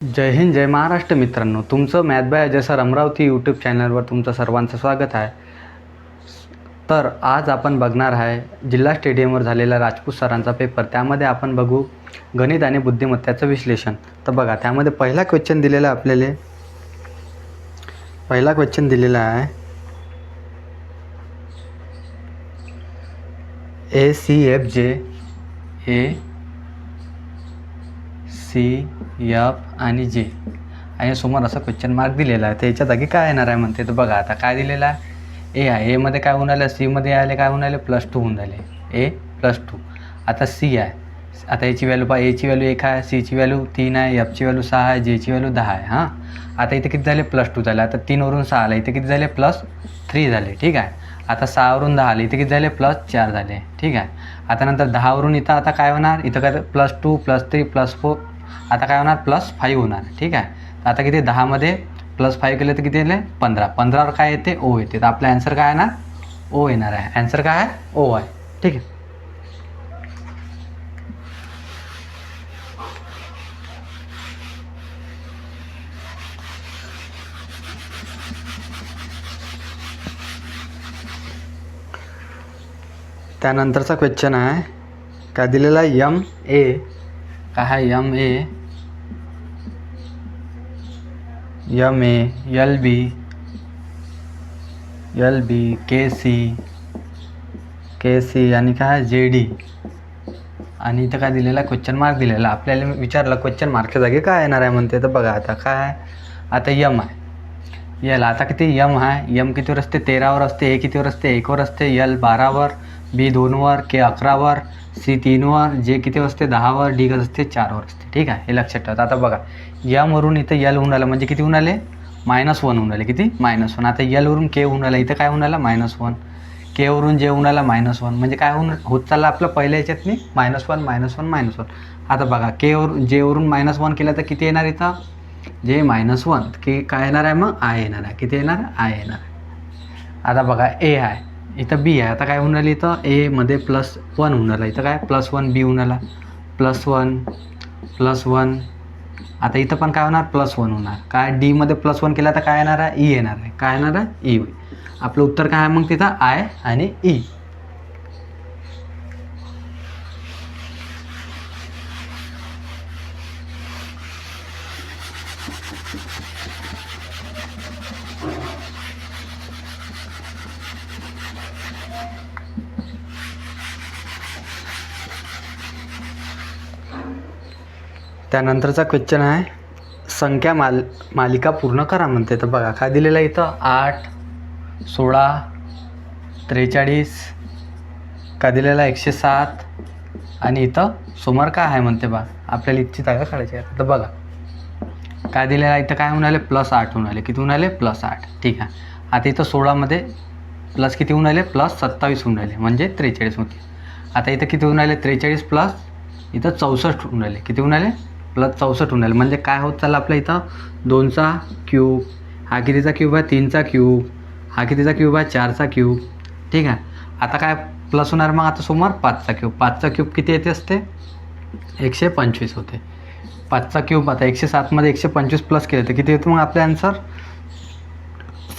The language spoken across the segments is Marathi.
जय हिंद, जय महाराष्ट्र मित्रांनो. तुमचं math by Ajay sir Amravati YouTube चॅनलवर तुमचं सर्वांचं स्वागत आहे. तर आज आपण बघणार आहे जिल्हा स्टेडियमवर झालेला राजपूत सरांचा पेपर. त्यामध्ये आपण बघू गणित आणि बुद्धिमत्तेचं विश्लेषण. तर बघा, त्यामध्ये पहिला क्वेश्चन दिलेला आहे ACFJ आणि जे आणि समोर असा क्वेश्चन मार्क दिलेला आहे. त्याच्या जागी काय येणार आहे म्हणते. तर बघा, आता काय दिलेलं आहे, ए आहे. एमध्ये काय होऊन आलं, सीमध्ये आले काय होऊन आले, +2 होऊन झाले, A+2. आता सी आहे. आता याची व्हॅल्यू पहा, एची व्हॅल्यू 1 आहे, सीची व्हॅल्यू 3 आहे, एफची व्हॅल्यू 6 आहे, जेची व्हॅल्यू 10 आहे. हां, आता इथे किती झाले, +2 झाले. आता 3 वरून 6 आला, इथे किती झाले, +3 झाले. ठीक आहे. आता 6 वरून 10 आले, इथे किती झाले, +4 झाले. ठीक आहे. आता नंतर 10 वरून इथं आता काय होणार, इथं काय +2 +3 +4, आता काय होणार, +5 होणार. ठीक आहे. तर आता किती, 10मध्ये +5 केलं तर किती येईल, 15. 15वर काय येते, O येते. तर आपला ॲन्सर काय येणार, O येणार आहे. ॲन्सर काय आहे, O आहे. ठीक आहे. त्यानंतरचा क्वेश्चन आहे, काय दिलेला आहे, MA काय आहे, MA LB KC आणि काय आहे, JD. आणि इथं काय दिलेला, क्वेश्चन मार्क दिलेला. आपल्याला विचारलं क्वेश्चन मार्कच्या जागी काय येणार आहे म्हणते. तर बघा, आता काय आहे, आता M आहे. L आता किती, M आहे. M कितीवर असते, 13वर असते. A कितीवर असते, 1वर असते. L 12वर, B 2वर, K 11वर, C 3वर, J कितीवर असते, 10वर, D कसं असते, 4वर असते. ठीक आहे, हे लक्षात ठेवा. आता बघा, M वरून इथं L होऊन आलं म्हणजे किती होऊन आले, -1 होऊन आले. किती, -1. आता L वरून K होऊन आला, इथं काय होऊन आला, -1. K वरून J होऊन आला, -1. म्हणजे काय होत चाललं आपलं पहिल्या ह्याच्यातनी, -1. आता बघा, J वरून -1 केलं तर किती येणार, इथं J -1 की काय येणार आहे, मग I येणार आहे. किती येणार, I येणार आहे. आता बघा, A आहे, इथं B आहे. आता काय होऊन राहिलं, इथं A मध्ये +1 होऊन आला, इथं काय +1 B होऊन आला, +1. आता इथं पण काय होणार, +1 होणार. काय D मध्ये +1 केला तर काय येणार आहे, E येणार आहे. काय येणार आहे, E. आपलं उत्तर काय आहे मग तिथं, I आणि E. त्यानंतरचा क्वेश्चन आहे, संख्या मालिका पूर्ण करा म्हणते. तर बघा, काय दिलेलं आहे इथं, 8 16 43 काय दिलेला आहे, 107. आणि इथं समोर काय आहे म्हणते बा, आपल्याला इथची जागा काढायची आहे. तर बघा, काय दिलेलं आहे, इथं काय होऊन आले, +8 होऊन आले. किती होऊन आले, +8. ठीक आहे. आता इथं 16मध्ये प्लस किती होऊन आले, +27 होऊन आले, म्हणजे 43 होते. आता इथं किती होऊन आले, 43 प्लस इथं 64 होऊन आले. किती होऊन आले, +64 होऊन आले. म्हणजे काय होत चाललं आपलं, इथं 2चा क्यूब, हा कितीचा क्यूब आहे, 3चा क्यूब, हा कितीचा क्यूब आहे, 4चा क्यूब. ठीक आहे. आता काय प्लस होणार मग, आता समोर 5चा क्यूब. 5चा क्यूब किती येते असते, 125 होते. 5चा क्यूब, आता 107मध्ये 125 प्लस केले तर किती येतं मग आपले आन्सर,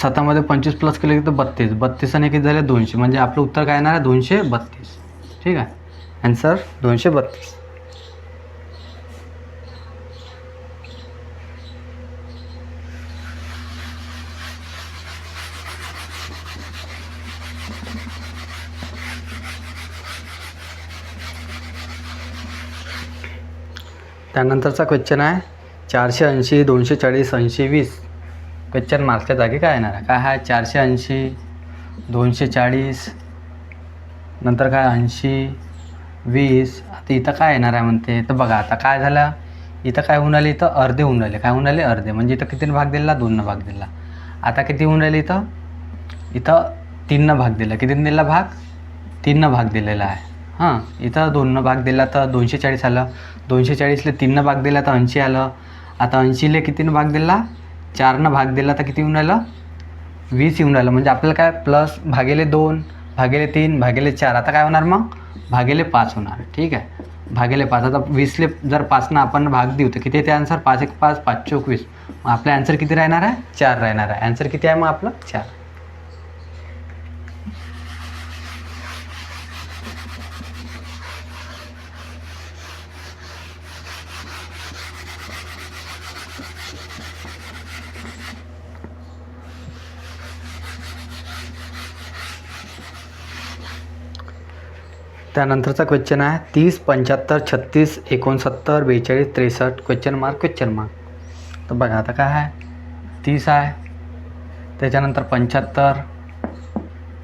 7मध्ये 25 प्लस केले तर 32. 32 आणि किती झाले, 200. म्हणजे आपलं उत्तर काय येणार आहे, 232. ठीक आहे, आन्सर 232. त्यानंतरचा क्वेश्चन आहे, 480 240 80 20. क्वेश्चन मार्क्सच्या जागी काय येणार आहे. काय आहे, 480 240 नंतर काय 80 20. आता इथं काय येणार आहे म्हणते. तर बघा, आता काय झालं, इथं काय होऊन आले, इथं अर्धे होऊन राहिले. काय होऊन आले, अर्धे. म्हणजे इथं कितीनं भाग दिला, 2नं भाग दिला. आता किती होऊन राहिले, इथं 3नं भाग दिला. कितीनं दिला भाग, 3नं भाग दिलेला आहे. हां, इथं 2नं भाग दिला तर 240 आलं. 240ला 3नं भाग दिला तर 80 आलं. आता 80ला कितीनं भाग दिला, 4नं भाग दिला तर किती होऊन राहिलं, 20 येऊन राहिलं. म्हणजे आपल्याला काय, प्लस भागिले 2 भागिले 3 भागिले 4. आता काय होणार मग, भागिले 5 होणार. ठीक आहे. भागिले 5. आता 20ले जर 5 आपण भाग देऊ तर किती येते आन्सर? 5 एक 5, 5 चोक 20. मग आपलं आन्सर किती राहणार आहे? 4 राहणार आहे. आन्सर किती आहे मग आपलं? 4. त्यानंतरचा क्वेश्चन आहे 30, 75, 36, 69, 42, 63 क्वेश्चन मार्क. तर बघा आता काय आहे? 30 आहे, त्याच्यानंतर 75,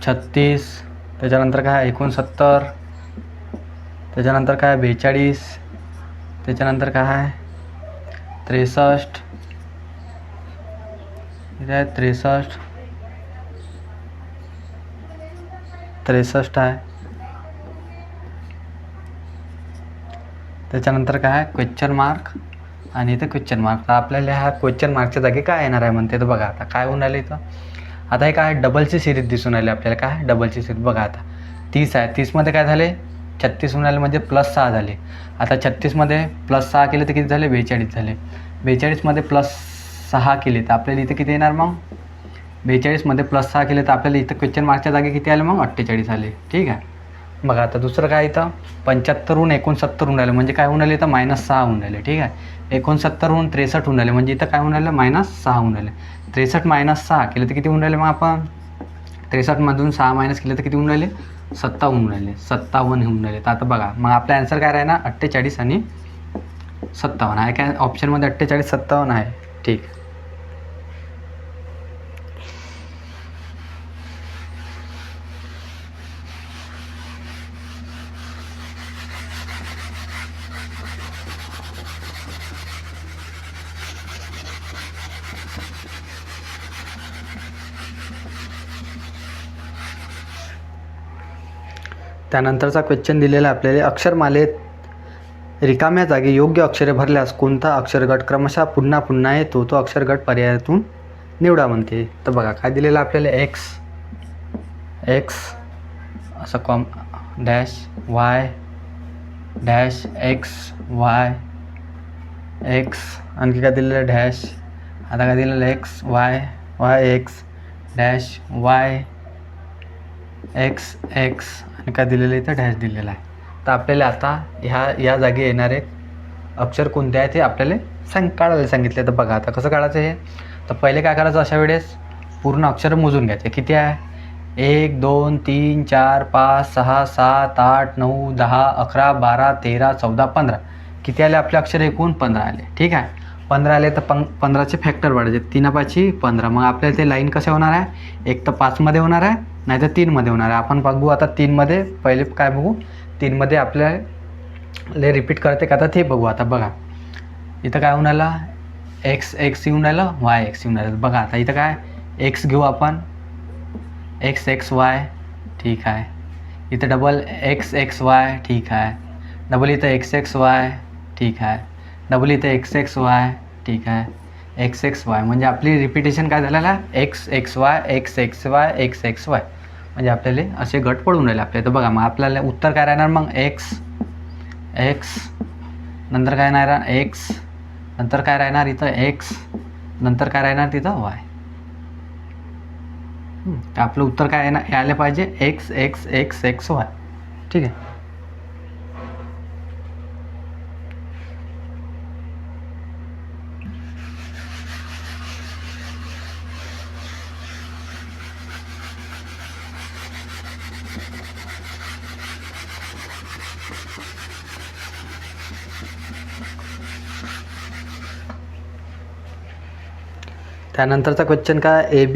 36, त्याच्यानंतर काय आहे 69, त्याच्यानंतर काय आहे 42, त्याच्यानंतर काय आहे 63, इथे आहे 63 आहे, त्याच्यानंतर काय आहे क्वेश्चन मार्क आणि इथं क्वेश्चन मार्क. तर आपल्याला ह्या क्वेश्चन मार्कच्या जागी काय येणार आहे म्हणते? तर बघा आता काय होऊन राहिलं इथं. आता हे काय डबलची सिरीज दिसून आली आपल्याला. काय डबलची सिरीज? बघा आता 30 आहे, 30मध्ये काय झाले 36 होऊन आले म्हणजे +6 झाले. आता 36मध्ये +6 केले तर किती झाले? 42 झाले. 42मध्ये +6 केले तर आपल्याला इथं किती येणार मग? 42मध्ये +6 केले तर आपल्याला इथं क्वेश्चन मार्कच्या जागी किती आले मग? 48 आले. ठीक आहे. बघा आता दुसरं काय इथं 75हून 69 होऊन राहिलं म्हणजे काय होऊन राहिले? इथं -6 होऊन राहिले. ठीक आहे. 69हून 63 होऊन राहिले म्हणजे इथं काय होऊन राहिलं? -6 होऊन राहिले. 63 - 6 केलं तर किती होऊन राहिले मग आपण? 63मधून 6 मायनस केलं तर किती होऊन राहिले? 57 होऊन राहिले. 57 होऊन राहिले. तर आता बघा मग आपला आन्सर काय राहणार? 48 आणि 57 आहे. काय ऑप्शनमध्ये 48, 57 आहे. ठीक. त्यानंतरचा क्वेश्चन दिलेला आपल्याला अक्षरमालेत रिकाम्या जागी योग्य अक्षरे भरल्यास कोणता अक्षरगट क्रमशः पुन्हा पुन्हा येतो तो अक्षरगट पर्यायातून निवडा म्हणते. तर बघा काय दिलेलं आपल्याला एक्स असं dash Y dash XY x आणखी काय दिलेलं डॅश. आता काय दिलेलं XY डॅश YX आणि काय दिलेलं इथं डॅश दिलेलं आहे. तर आपल्याला आता या जागी येणारे अक्षर कोणते आहे ते आपल्याला काढायला सांगितले. तर बघा आता कसं काढायचं हे. तर पहिले काय करायचं? अशा वेळेस पूर्ण अक्षर मोजून घ्यायचे. किती आहे? 1 2 3 4 5 6 7 8 9 10 11 12 13 14 15 किती आले आपले अक्षर? एकूण 15 आले. ठीक आहे. 15 आले तर 15चे फॅक्टर वाढायचे. 3 5 15. मग आपल्याला ते लाईन कसे होणार आहे? एक तर 5मध्ये होणार आहे नाही तर 3मध्ये होणार आहे. आपण बघू आता 3मध्ये. पहिले काय बघू? 3मध्ये आपल्याला रिपीट करते का आता ते बघू. आता बघा इथं काय होऊन राहिलं? X येऊन राहिलं, YX येऊन राहिलं. बघा आता इथं काय X घेऊ आपण XXY. ठीक आहे. इथं डबल XXY. ठीक आहे. डबल इथं XXY. ठीक आहे. डबल इथं XXY. ठीक आहे. XXY म्हणजे आपली रिपिटेशन काय झालेलं आहे? XXY XXY म्हणजे आपल्याला असे गट पडून राहिले आपल्या. तर बघा मग आपल्याला उत्तर काय राहणार मग? X नंतर काय राहणार? X नंतर काय राहणार इथं? X नंतर काय राहणार तिथं? Y. तर आपलं उत्तर काय यायला पाहिजे? XXY. ठीक आहे. त्यानंतरचा क्वेश्चन काय? AB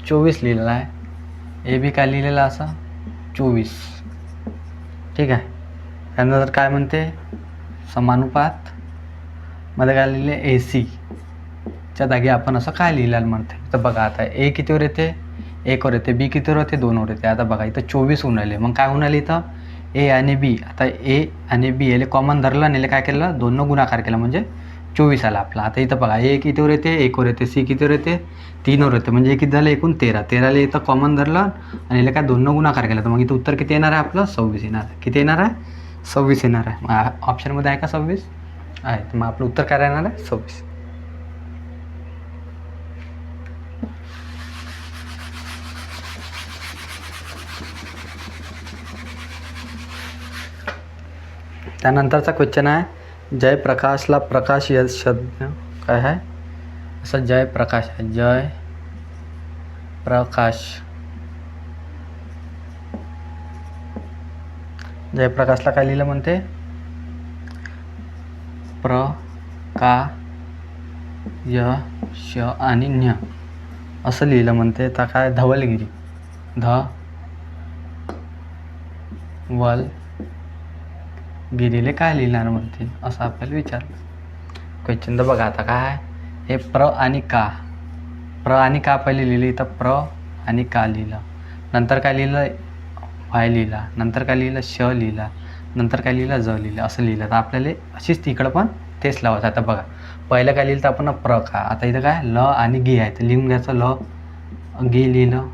24 लिहिलेला आहे. AB काय लिहिलेला असा? 24. ठीक आहे. त्यानंतर काय म्हणते? समानुपात मध्ये काय लिहिले? AC च्या जागी आपण असं काय लिहिलेलं म्हणते. तर बघा आता A कितीवर येते? 1 वर येते. B कितीवर येते? 2 वर येते. आता बघा इथं 24 होऊन राहिले. मग काय होऊन राहिले इथं? A आणि B. आता A आणि B याला कॉमन धरलं आणि काय केलं? 2 न गुणाकार केला म्हणजे 24 आला आपला. आता इथं बघा A कितीवर येते? 1 वर येते. C कितीवर येते? 3 वर येते. म्हणजे किती झालं? एकूण 13. 13ला इथं कॉमन धरलं आणि याला काय 2 न गुणाकार केला तर मग इथं उत्तर किती येणार आहे आपलं? 26 येणार आहे. किती येणार आहे? 26 येणार आहे. मग ऑप्शनमध्ये आहे का 26 आहे, तर मग आपलं उत्तर काय राहणार आहे 26. त्यानंतरचा क्वेश्चन आहे जयप्रकाशला प्रकाश या शब्द काय आहे. असं जयप्रकाश आहे, जयप्रकाशला काय लिहिलं म्हणते श आणि न्य असं लिहिलं म्हणते. तर काय धवलगिरी, गिरीले काय लिहिणार म्हणते असं आपल्याला विचारलं क्वेश्चन. तर बघा आता काय आहे हे प्र आणि का पहिले लिहिली, तर प्र आणि का लिहिलं, नंतर काय लिहिलं वाय लिहिला, नंतर काय लिहिलं श लिहिला, नंतर काय लिहिलं ज लिहिलं असं लिहिलं. तर आपल्याला अशीच तिकडं पण तेच लावायचं. आता बघा पहिलं काय लिहिलं तर आपण प्र का, आता इथं काय ल आणि गी आहे तर लिहून घ्यायचं ल गी लिहिलं.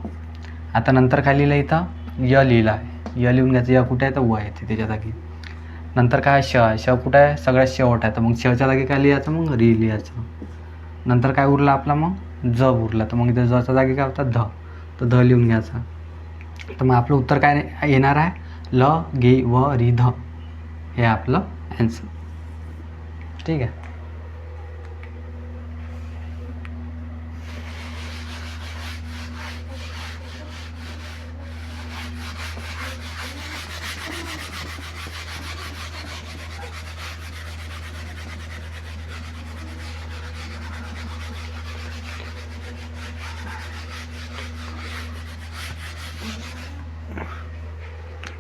आता नंतर काय लिहिलं इथं य लिहिलं आहे, य लिहून घ्यायचं, य कुठे आहे तर व येते त्याच्या जागी. नंतर काय श कुठं आहे सगळ्यात शेवट आहे तर मग शच्या जागी काय लिहायचं मग री लिहायचं. नंतर काय उरलं आपला मग ज उरला, तर मग इथं जच्या जागी काय होता ध, तर ध लिहून घ्यायचा. तर मग आपलं उत्तर काय येणार आहे ल गी व री ध हे आपलं ॲन्सर. ठीक आहे.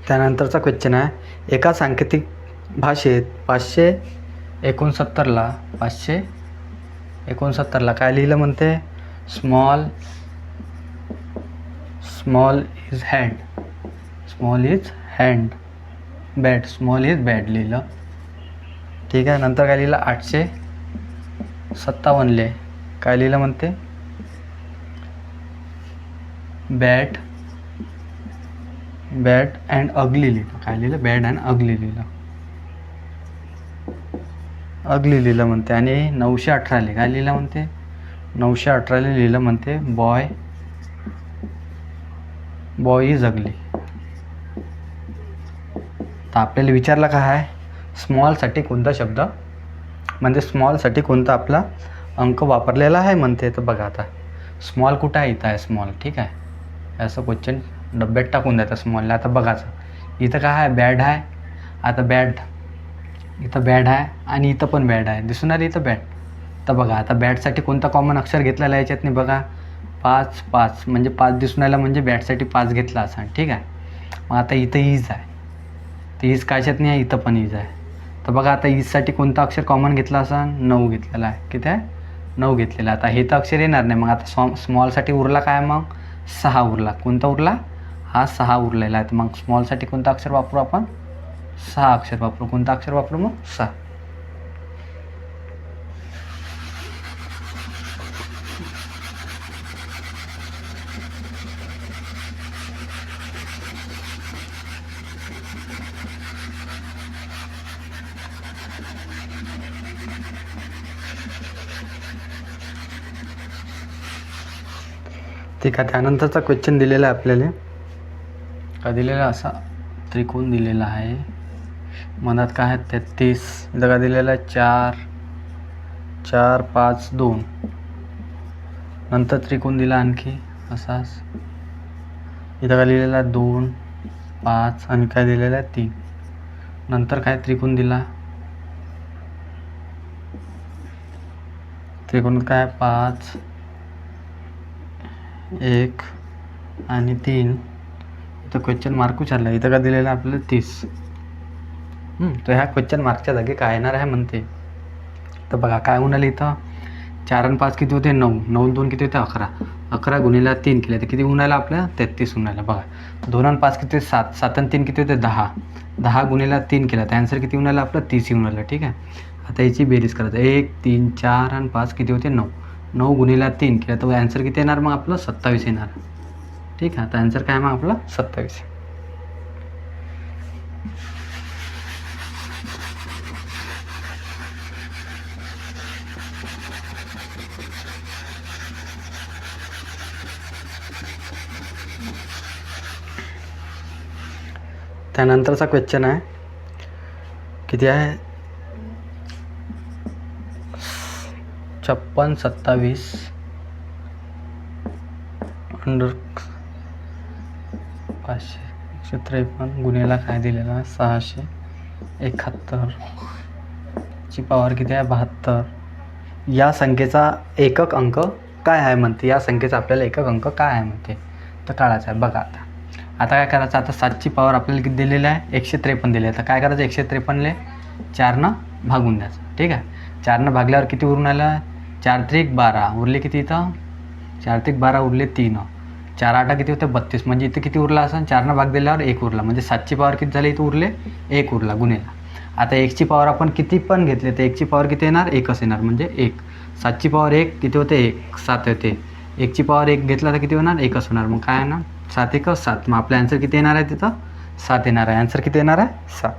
त्यानंतरचा क्वेश्चन आहे एका सांकेतिक भाषेत 569ला काय लिहिलं म्हणते स्मॉल इज बॅड लिहिलं. ठीक आहे. नंतर काय लिहिलं 857ले काय लिहिलं म्हणते बॅड अँड अगली लिहिलं. काय लिहिलं बॅड अँड अगली लिहिलं म्हणते. आणि 918ले काय लिहिलं म्हणते 918ले लिहिलं म्हणते बॉय इज अगली. तर आपल्याला विचारलं काय आहे स्मॉलसाठी कोणता शब्द म्हणजे स्मॉलसाठी कोणता आपला अंक वापरलेला आहे म्हणते. तर बघा आता स्मॉल कुठं आहे इथं आहे स्मॉल. ठीक आहे. असं क्वेश्चन डब्यात टाकून द्यायचं स्मॉलला. आता बघायचं इथं काय आहे बॅड आहे. आता इथं बॅड आहे आणि इथं पण बॅड आहे दिसून आली इथं बॅड. तर बघा आता बॅडसाठी कोणता कॉमन अक्षर घेतलेला आहे याच्यात नाही. बघा 5 म्हणजे 5 दिसून आला म्हणजे बॅडसाठी 5 घेतला असा. ठीक आहे. मग आता इथं इज आहे तर इज कायच्यात नाही आहे इथं पण इज आहे. तर बघा आता इजसाठी कोणता अक्षर कॉमन घेतला असा 9 घेतलेला आहे. किती आहे 9 घेतलेला. आता हे तर अक्षर येणार नाही. मग आता स्मॉलसाठी उरला काय मग 6 उरला. कोणता उरला हा 6 उरलेला आहे. तर मग स्मॉलसाठी कोणता अक्षर वापरू आपण 6 अक्षर वापरू. कोणता अक्षर वापरू मग 6. ठीक आहे. त्यानंतरचा क्वेश्चन दिलेला आहे आपल्याला का दिलेला असा त्रिकोण दिलेला आहे. मनात काय आहे 33 इथं काय दिलेलं आहे 4 5 2. नंतर त्रिकोण दिला आणखी असाच इथं काय लिहिलेला आहे 2 5 आणि काय दिलेलं आहे 3. नंतर काय त्रिकोण दिला त्रिकोणात काय 5 1 आणि 3. इथं क्वेश्चन मार्क विचारला इथं काय दिलेलं आहे आपल्याला 30. तर ह्या क्वेश्चन मार्कच्या जागी काय येणार आहे म्हणते. तर बघा काय होणार इथं 4 आणि 5 किती होते 9 9 2 किती होते 11 11 गुणिले 3 केले तर किती उन्हायला आपल्या 33 उन्हायला. बघा 2 आणि 5 किती 7 7 आणि 3 किती होते 10 10 गुणिले 3 केला तर ॲन्सर किती उन्हायला आपलं 30 उन्हायला. ठीक आहे. आता याची बेरीज करायचं 1 3 4 आणि 5 किती होते 9 9 गुणिले 3 केला तर ॲन्सर किती येणार मग आपलं 27 येणार. ठीक आहे. आता ॲन्सर काय मग आपलं 27. त्यानंतरचा क्वेश्चन आहे, किती आहे, 56 27 अंडर 500 153 गुन्हेला काय दिलेला आहे 671 ची पॉवर किती आहे 72. या संख्येचा एकक अंक काय आहे म्हणते, या संख्येचा आपल्याला एकक अंक काय आहे म्हणते तर काढायचं आहे. बघा आता काय करायचं, आता 7ची पॉवर आपल्याला किती दिलेली आहे 153 दिली आहे. तर काय करायचं 153ले 4नं भागून द्यायचं. ठीक आहे, 4नं भागल्यावर किती उरून आलं 4 त्रिक 12 उरले किती इथं 4 त्रिक 12 उरले 3, 4 8 किती होते 32, म्हणजे इथं किती उरला असं 4नं भाग दिल्यावर 1 उरला, म्हणजे 7ची पॉवर किती झाली इथं उरले 1 उरला गुन्हेला. आता 1ची पॉवर आपण किती पण घेतले तर 1ची पॉवर किती येणार 1च येणार, म्हणजे 1. 7ची पॉवर 1 किती होते 1 7 होते, 1ची पॉवर 1 घेतला तर किती होणार 1च होणार, मग काय येणार 7 1 7. मग आपलं आन्सर किती येणार आहे तिथं 7 येणार आहे. आन्सर किती येणार आहे 7.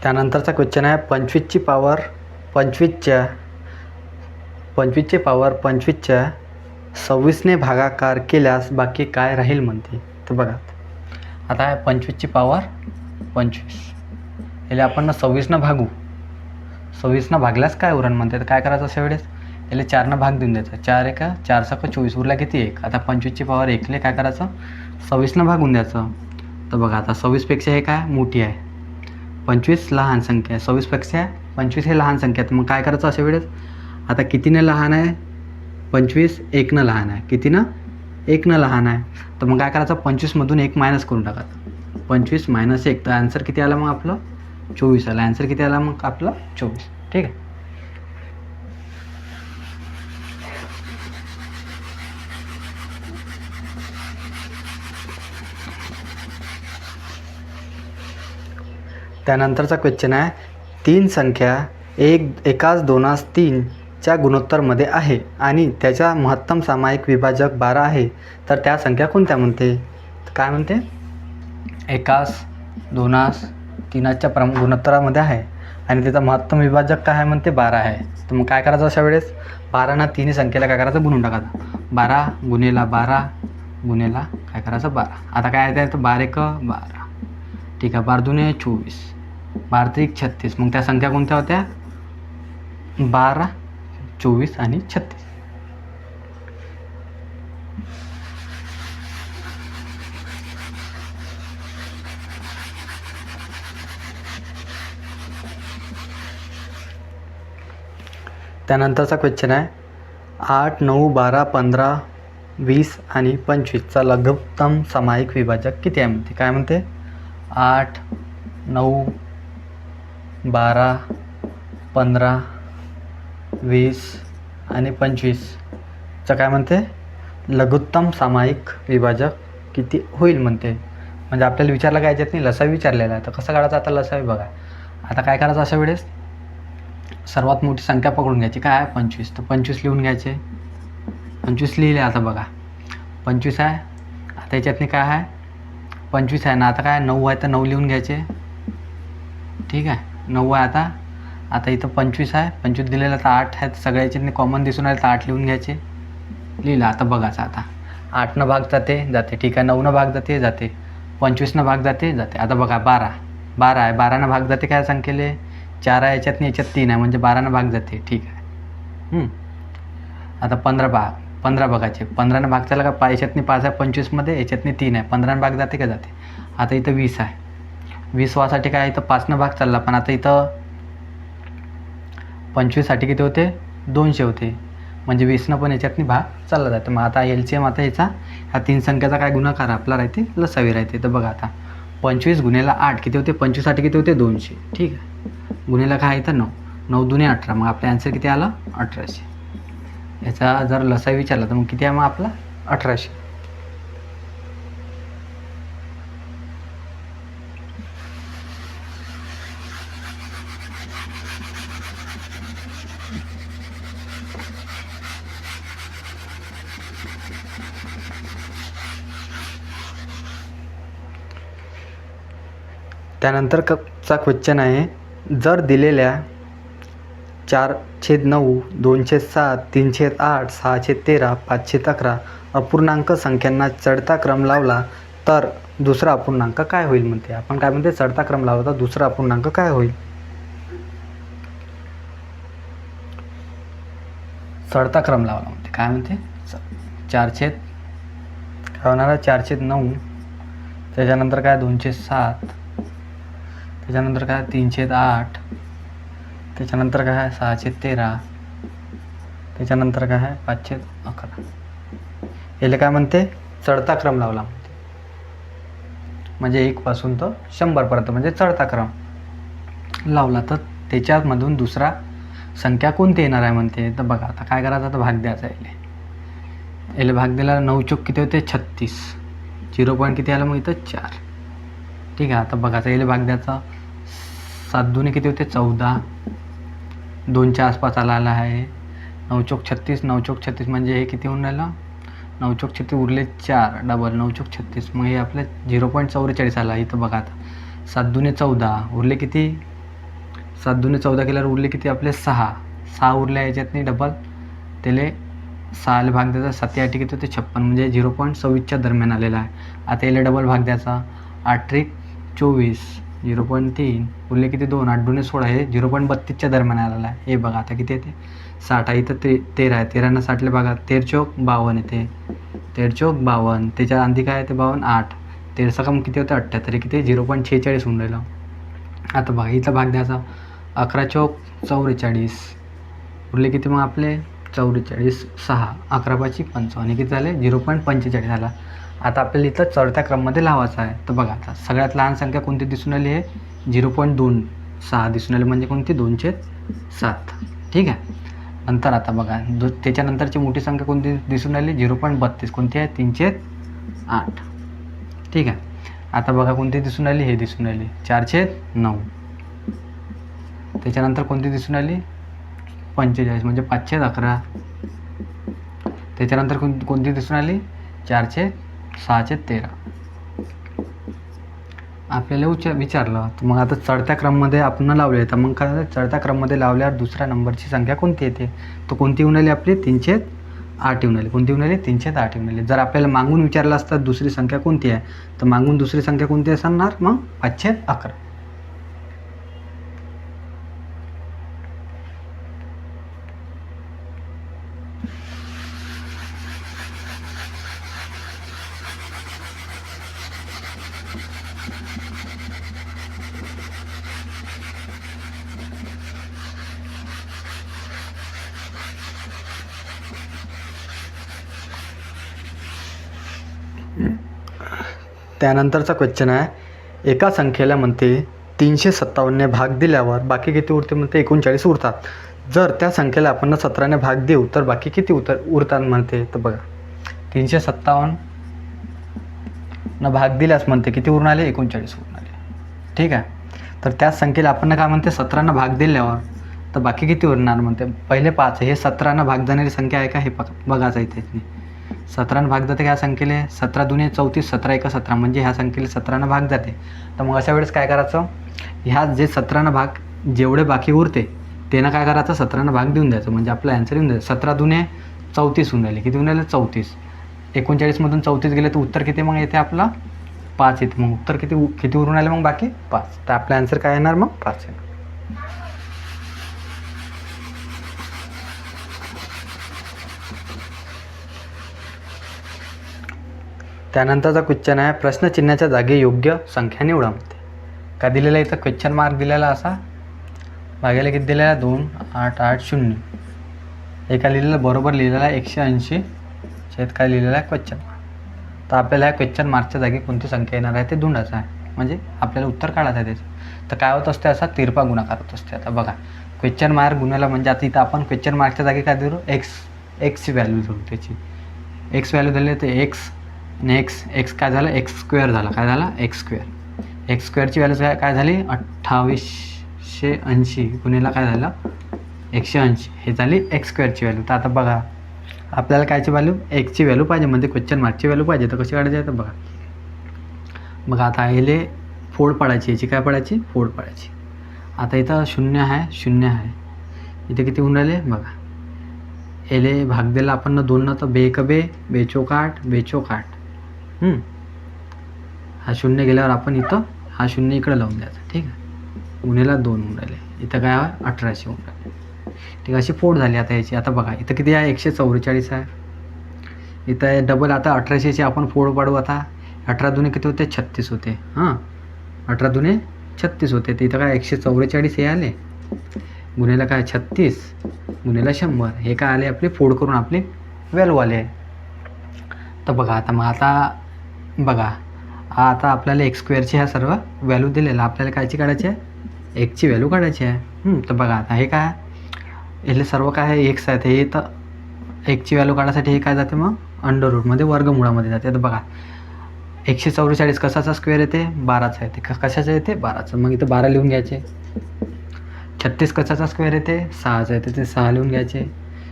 त्यानंतरचा क्वेश्चन आहे 25ची पॉवर 25च्या 26ने भागाकार केल्यास बाकी काय राहील म्हणते. तर बघा आता आहे 25ची पॉवर 25, याला आपण 26नं भागू, 26नं भागल्यास काय उरण म्हणते. तर काय करायचं अशा वेळेस याला 4नं भाग देऊन द्यायचा, 4 1 4 7 24 उरला किती 1. आता 25ची पॉवर 1ले काय करायचं 26नं भागून द्यायचं. तर बघा आता 26पेक्षा हे काय मोठी आहे, 25 लहान संख्या आहे, 26पेक्षा 25 हे लहान संख्या आहे. तर मग काय करायचं अशा वेळेस, आता कितीनं लहान आहे 25 1नं लहान आहे, कितीनं 1नं लहान आहे. तर मग काय करायचं 25मधून 1 मायनस करून टाकायचं, 25 - 1. तर आन्सर किती आला मग आपलं 24 आला. आन्सर किती आला मग आपलं 24. ठीक आहे. त्यानंतरचा क्वेश्चन आहे 3 संख्या 1 2 3च्या गुणोत्तरमध्ये आहे आणि त्याचा महत्तम सामायिक विभाजक 12 आहे, तर त्या संख्या कोणत्या म्हणते. काय म्हणते 1 2 3च्या गुणोत्तरामध्ये आहे आणि त्याचा महत्तम विभाजक काय आहे म्हणते 12 आहे. तर मग काय करायचं अशा वेळेस 12नं तिन्ही संख्येला काय करायचं गुणून टाकायचं, 12 गुणेला 12 गुणेला काय करायचं 12. आता काय आहे तर 12 1 12, ठीक आहे, 12 2 24, 12 3 36. मग त्या संख्या कोणत्या होत्या 12 24 आणि 36. त्यानंतरचा क्वेश्चन आहे 8 9 12 15 20 आणि 25चा लघुत्तम सामायिक विभाजक किती आहे म्हणते. काय म्हणते 8 9 12 15 20 आणि 25चं काय म्हणते लघुत्तम सामायिक विभाजक किती होईल म्हणते. म्हणजे आपल्याला विचारलं काय याच्यात नाही, लसावी विचारलेला आहे. तर कसं काढायचं आता लसावी बघा. आता काय करायचं अशा वेळेस सर्वात मोठी संख्या पकडून घ्यायची, काय आहे 25. तर 25 लिहून घ्यायचे, 25 लिहिले. आता बघा 25 आहे, आता याच्यातनी काय आहे 25 आहे ना, आता काय 9 आहे तर 9 लिहून घ्यायचे. ठीक आहे 9 आहे. आता इथं 25 आहे, 25 दिलेलं, आता 8 आहे, सगळ्या याच्यातनी कॉमन दिसून आले तर 8 लिहून घ्यायचे. लिहिलं. आता बघायचं आता 8नं भाग जाते, ठीक आहे, 9नं भाग जाते, 25नं भाग जाते. आता बघा 12 आहे, 12नं भाग जाते काय संख्येले 4 आहे, याच्यात 3 आहे, म्हणजे 12नं भाग जाते. ठीक आहे. आता 15 बघायचे, 15नं भाग चालला का याच्यातनी 5 आहे 25मध्ये, याच्यातनी 3 आहे, 15नं भाग जाते का जाते. आता इथं 20 आहे, 20 व्हासाठी काय इथं 5नं भाग चालला, पण आता इथं 25साठी किती होते 200 होते, म्हणजे 20नं पण याच्यातनी भाग चालला जाते. मग आता LCM आता याचा ह्या 3 संख्याचा काय गुणाकार आपला राहते लसावी राहते. तर बघा आता 25 गुणेला 8 किती होते 25साठी किती होते 200. ठीक आहे, गुणेला काय इथं 9 9 2 18, मग आपल्या आन्सर किती आला 1800. याचा जर लसावी विचारला तर मग किती आहे मग आपला 1800. त्यानंतर चा क्वेश्चन आहे, जर दिलेल्या 4/9, 2/7, 3/8, 6/13, 5/11 अपूर्णांक संख्यांना चढता क्रम लावला तर दुसरा अपूर्णांक काय होईल म्हणते. आपण काय म्हणते, चढता क्रम लावला तर दुसरा अपूर्णांक काय होईल. चढता क्रम लावला म्हणते काय म्हणते, 4/9 काय होणार आहे, 4/9, त्याच्यानंतर काय 2/7, त्याच्यानंतर काय 3/8, त्याच्यानंतर काय आहे 6/13, त्याच्यानंतर काय आहे 5/11. याला काय म्हणते, चढता क्रम लावला म्हणते. म्हणजे 1 पासून तर 100 पर्यंत म्हणजे चढता क्रम लावला तर त्याच्यामधून दुसरा संख्या कोणती येणार आहे म्हणते. तर बघा आता काय करायचं, तर भाग द्यायचा याला भाग दिला 9 चौक किती होते 36, 0 पॉईंट किती आलं मग इथं 4. ठीक आहे, आता बघायचं याला भाग द्यायचा 7 दुने किती होते 14, 2च्या आसपास आला आहे. 9 चौक 36, 9 चौक 36 म्हणजे हे किती होऊन राहिलं, 9 चौक 36 उरले 4 डबल 9 चौक 36, मग हे आपलं 0.44 आला. इथं बघा आता 7 दुने 14 उरले किती, 7 दुने 14 केल्यावर उरले किती आपले 6 उरल्या याच्यात नाही डबल त्याला 6 भाग द्यायचा, 7 किती होते 56 म्हणजे 0.26च्या दरम्यान आलेला आहे. आता याला डबल भाग द्यायचा 8 त्रिक 24, 0.3 उरले किती 2, 8 दुने 16 हे 0.32च्या दरम्यान आलेला आहे. हे बघा आता किती येते 60 आहे, इथं 13 आहे, 13 60ला बघा 13 चौक 52 येते, 13 चौक 52, त्याच्या आधी काय येते 52, 8 13 कम किती होते 78, किती 0.46 होऊन राहिलं. आता बघा इथं भाग द्यायचा 11 चौक 44 उरले किती मग आपले 44, 6 11 5 55 किती झाले 0.45 झाला. आता आपल्याला इथं चढत्या क्रममध्ये लावायचं आहे. तर बघा आता सगळ्यात लहान संख्या कोणती दिसून आली आहे, 0.26 दिसून आली म्हणजे कोणती 2/7. ठीक आहे, नंतर आता बघा त्याच्यानंतरची मोठी संख्या कोणती दिसून आली 0.32 कोणती आहे 3/8. ठीक आहे, आता बघा कोणती दिसून आली, हे दिसून आली 4/9. त्याच्यानंतर कोणती दिसून आली 45 म्हणजे 5/11. त्याच्यानंतर कोणती दिसून आली 4/6/13. आपल्याला विचारलं तर मग आता चढत्या क्रममध्ये आपण लावले तर मग काय चढत्या क्रममध्ये लावल्यावर दुसऱ्या नंबरची संख्या कोणती येते, तर कोणती येऊन आली आपली 3/8 येऊन आली. कोणती येऊन आली 3/8 येऊन आली. जर आपल्याला मागून विचारलं असतं दुसरी संख्या कोणती आहे, तर मागून दुसरी संख्या कोणती असणार मग 5/11. त्यानंतरचा क्वेश्चन आहे, एका संख्येला म्हणते 357ने भाग दिल्यावर बाकी किती उरते म्हणते 39 उरतात. जर त्या संख्येला आपण 17ने भाग देऊ तर बाकी किती उरतात म्हणते. तर बघा 357 भाग दिल्यास म्हणते किती उरून आले 39 उरून आले. ठीक आहे, तर त्याच संख्येला आपण काय म्हणते 17ने भाग दिल्यावर तर बाकी किती उरणार म्हणते. पहिले 5 हे 17ने भाग जाणारी संख्या आहे का हे बघायचं इथे. 17ने भाग जाते ह्या संख्येला, 17 दुने 34, 17 एका 17 म्हणजे ह्या संख्येला 17ने भाग जाते. तर मग अशा वेळेस काय करायचं, ह्या जे 17ने भाग जेवढे बाकी उरते त्यांना काय करायचं 17ने भाग देऊन द्यायचं म्हणजे आपला आन्सर येऊन द्यायचं. 17 दुने 34 होऊन राहिले, किती होऊन राहिले 34. 39मधून 34 गेले तर उत्तर किती मग येते आपला 5 येते. मग उत्तर किती उरून आले मग बाकी 5. तर आपला आन्सर काय येणार मग 5 येणार. त्यानंतरचा क्वेश्चन आहे, प्रश्नचिन्हाच्या जागी योग्य संख्या निवडा म्हणते. काय दिलेला इथं क्वेश्चन मार्क दिलेला असा भागायला किती दिलेला 2 8 8 0. एका लिहिलेलं बरोबर लिहिलेला 180 शेत काय लिहिलेला आहे क्वेश्चन मार्क. तर आपल्याला ह्या क्वेश्चन मार्कच्या जागी कोणती संख्या येणार आहे ते ढूंढायचं आहे म्हणजे आपल्याला उत्तर काढायचं आहे त्याचं. तर काय होत असते असा तिरपा गुणाकार होत असते. आता बघा क्वेश्चन मार्क गुणाला म्हणजे आता इथं आपण क्वेश्चन मार्कच्या जागी काय देऊ एक्सची व्हॅल्यू देऊ. त्याची एक्स व्हॅल्यू दिली तर एक्स आणि एक्स काय झालं एक्स स्क्वेअर झाला. काय झाला एक्स स्क्वेअरची व्हॅल्यू काय झाली 2880 गुणिला काय झालं 180 हे झाली एक्स स्क्वेअरची व्हॅल्यू. तर आता बघा आपल्याला कायची व्हॅल्यू एक्सची व्हॅल्यू पाहिजे म्हणजे क्वेश्चन मार्कची व्हॅल्यू पाहिजे. तर कशी काढायची आहे तर बघा आता याले फोड पाडायची, याची काय पाडायची, फोड पाडायची. आता इथं 0 आहे, 0 आहे. इथे किती होऊन राहिले बघा. एले भाग दिला आपण 2 तर बे एक बे, बेचोक 8, बेचोक 8. हा 0 गेल्यावर आपण इथं हा 0 इकडे लावून द्यायचा. ठीक आहे. गुन्हेला 2 होऊन राहिले. इथं काय आहे, 1800 होऊन राहिले. ठीक आहे. अशी फोड झाली आता याची. आता बघा इथं किती आहे, 144 आहे. इथं आहे डबल. आता 1800ची आपण फोड पाडू. आता 18 दुने किती होते, 36 होते. 18 दुने 36 होते. तर इथं काय 144 हे आले, गुन्हेला काय 36 गुन्हेला 100 हे काय आले, आपले फोड करून आपले व्हॅल्यू आले. तर बघा आता बघा आता आपल्याला x² ह्या सर्व व्हॅल्यू दिलेला, आपल्याला कायची काढायची आहे, एक्सची व्हॅल्यू काढायची आहे. तर बघा आता हे काय, हे सर्व काय आहे, एक्स आहेत. हे तर एक्सची व्हॅल्यू काढण्यासाठी हे काय जाते मग, अंडर रूटमध्ये वर्गमुळामध्ये जाते. तर बघा 144 कशाचा स्क्वेअर येते, 12चा येते. कशाचा येते, 12चा. मग इथं 12 लिहून घ्यायचे. 36 कशाचा स्क्वेअर येते, 6चा येते, ते 6 लिहून घ्यायचे.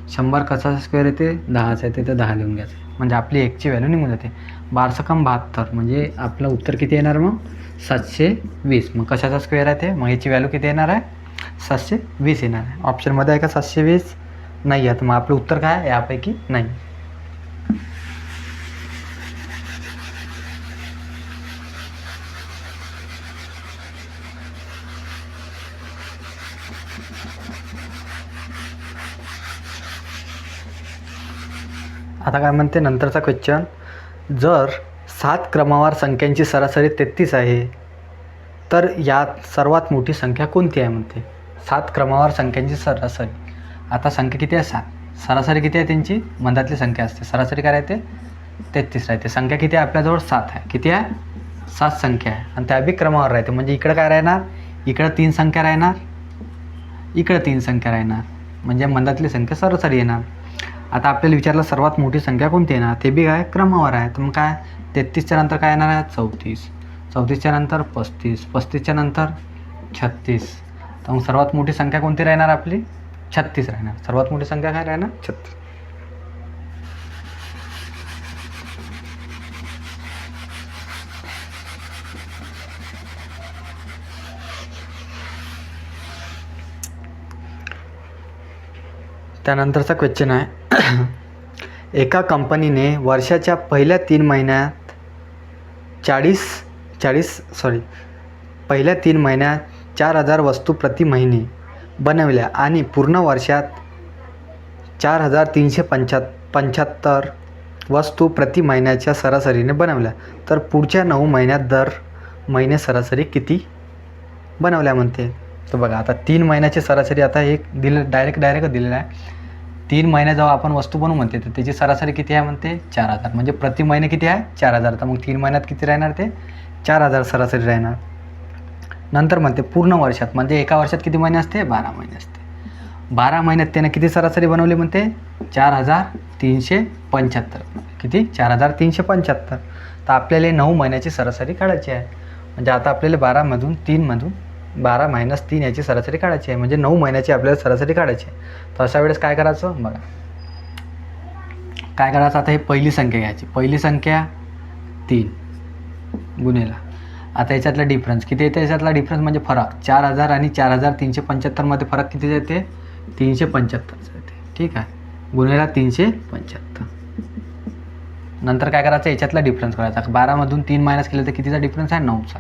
100 कशाचा स्क्वेअर येते, 10चा येते, ते 10 लिहून घ्यायचे. म्हणजे आपली एक्सची व्हॅल्यू निघून जाते. 12 कम 72 म्हणजे आपलं उत्तर किती येणार मग, 720. मग कशाचा स्क्वेअर आहे ते, मग याची व्हॅल्यू किती येणार आहे, 720 येणार आहे. ऑप्शनमध्ये आहे का 720, नाही आहे. तर मग आपलं उत्तर काय आहे, यापैकी नाही. आता काय म्हणते नंतरचा क्वेश्चन, जर 7 क्रमावार संख्यांची सरासरी 33 आहे तर यात सर्वात मोठी संख्या कोणती आहे म्हणते. 7 क्रमावार संख्यांची सरासरी. आता संख्या किती आहे, 7. सरासरी किती आहे त्यांची, मधातली संख्या असते. सरासरी काय राहते, 33 राहते. संख्या किती आहे आपल्याजवळ, 7 आहे. किती आहे, 7 संख्या आहे. आणि त्या बी क्रमावर राहते. म्हणजे इकडं काय राहणार, इकडं 3 संख्या राहणार, इकडं 3 संख्या राहणार. म्हणजे मधातली संख्या सरासरी येणार. आता आपल्याला विचारलं सर्वात मोठी संख्या कोणती येणार, ते बी काय क्रमावर आहे. तर मग काय 33च्या नंतर काय येणार आहे, 34. 34च्या नंतर 35. 35च्या नंतर 36. तर मग सर्वात मोठी संख्या कोणती राहणार आपली, 36 राहणार. सर्वात मोठी संख्या काय राहणार, 36. त्यानंतरचा क्वेश्चन आहे, एका कंपनीने वर्षाच्या पहिल्या 3 महिन्यात पहिल्या 3 महिन्यात 4000 वस्तू प्रति महिने बनवल्या आणि पूर्ण वर्षात 4375 वस्तू प्रति महिन्याच्या सरासरीने बनवल्या. तर पुढच्या 9 महिन्यात दर महिने सरासरी किती बनवल्या म्हणते. तर बघा आता 3 महिन्याची सरासरी आता एक डायरेक्ट दिलेलं आहे. 3 महिन्या जेव्हा आपण वस्तू बनवू म्हणते तर त्याची सरासरी किती आहे म्हणते, 4000. म्हणजे प्रति महिने किती आहे, 4000. तर मग 3 महिन्यात किती राहणार, ते 4000 सरासरी राहणार. नंतर म्हणते पूर्ण वर्षात, म्हणजे एका वर्षात किती महिने असते, 12 महिने असते. 12 महिन्यात त्यानं किती सरासरी बनवली म्हणते, 4375. किती, 4375. तर आपल्याला 9 महिन्याची सरासरी काढायची आहे. म्हणजे आता आपल्याला 12 मधून 12 - 3 याची सरासरी काढायची आहे. म्हणजे 9 महिन्याची आपल्याला सरासरी काढायची आहे. तर अशा वेळेस काय करायचं बघा, काय करायचं. आता हे पहिली संख्या घ्यायची. पहिली संख्या 3 गुन्हेला. आता याच्यातला डिफरन्स किती येते, याच्यातला डिफरन्स म्हणजे फरक 4000 आणि 4375 मध्ये फरक किती येते, 375 येते. ठीक आहे. गुन्हेला 375. नंतर काय करायचं, याच्यातला डिफरन्स करायचा. 12 मधून 3 मायनस केलं तर कितीचा डिफरन्स आहे, 9चा.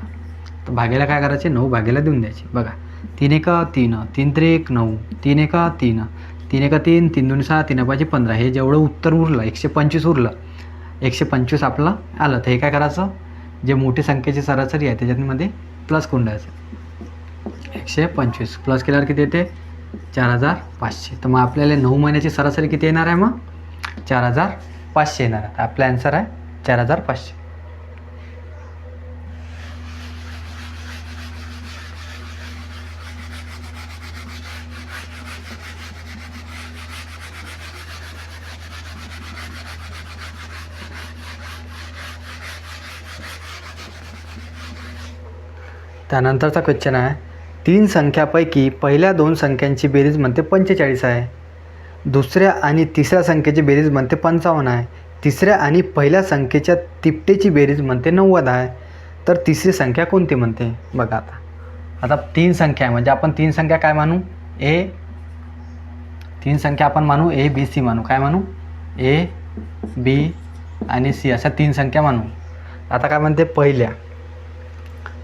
तर भागेला काय करायचे, 9 भागेला देऊन द्यायचे. बघा 3 1 3, 3 3 1 9, 3 1 3, 3 1 3, 3 2 6, 3 5 15. हे जेवढं उत्तर उरलं 125 उरलं, 125 आपलं आलं. तर हे काय करायचं, जे मोठी संख्येची सरासरी आहे त्याच्यामध्ये प्लस करून द्यायचं. 125 प्लस केल्यावर किती येते, 4500. तर मग आपल्याला 9 महिन्याची सरासरी किती येणार आहे, मग 4500 येणार आहे. आपला आन्सर आहे 4500. त्यानंतरचा क्वेश्चन आहे, 3 संख्यापैकी पहिल्या 2 संख्यांची बेरीज म्हणते 45 आहे. दुसऱ्या आणि तिसऱ्या संख्येची बेरीज म्हणते 55 आहे. तिसऱ्या आणि पहिल्या संख्येच्या तिपटेची बेरीज म्हणते 90 आहे. तर तिसरी संख्या कोणती म्हणते बघा. आता 3 संख्या आहे म्हणजे आपण 3 संख्या काय मानू, तीन संख्या आपण मानू ए बी सी मानू. काय मानू, ए बी आणि सी अशा 3 संख्या मानू. आता काय म्हणते,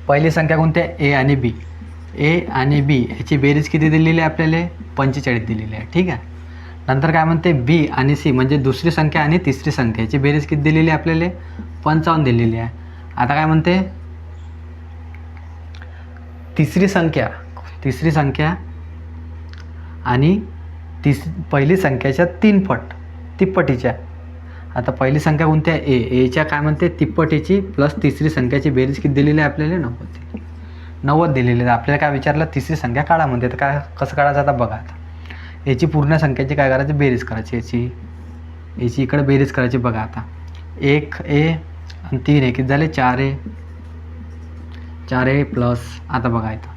पहिली संख्या कोणती आहे, ए आणि बी. ए आणि बी याची बेरीज किती दिलेली आहे आपल्याला, 45 दिलेली आहे. ठीक आहे. नंतर काय म्हणते, बी आणि सी म्हणजे दुसरी संख्या आणि तिसरी संख्या याची बेरीज किती दिलेली आहे आपल्याला, 55 दिलेली आहे. आता काय म्हणते, तिसरी संख्या आणि पहिली संख्याच्या 3 पट तिप्पटीच्या. आता पहिली संख्या कोणती आहे, एच्या काय म्हणते तिप्पटीची प्लस तिसरी संख्याची बेरीज किती दिलेली आहे आपल्याला, 90 दिलेली आहे. आपल्याला काय विचारलं, तिसरी संख्या काढा म्हणते. तर काय कसं काढायचं आता बघा. आता याची पूर्ण संख्याची काय करायची, बेरीज करायची. याची इकडे बेरीज करायची बघा. आता 1 ए आणि 3 ए किती झाले, 4 ए प्लस आता बघा इथं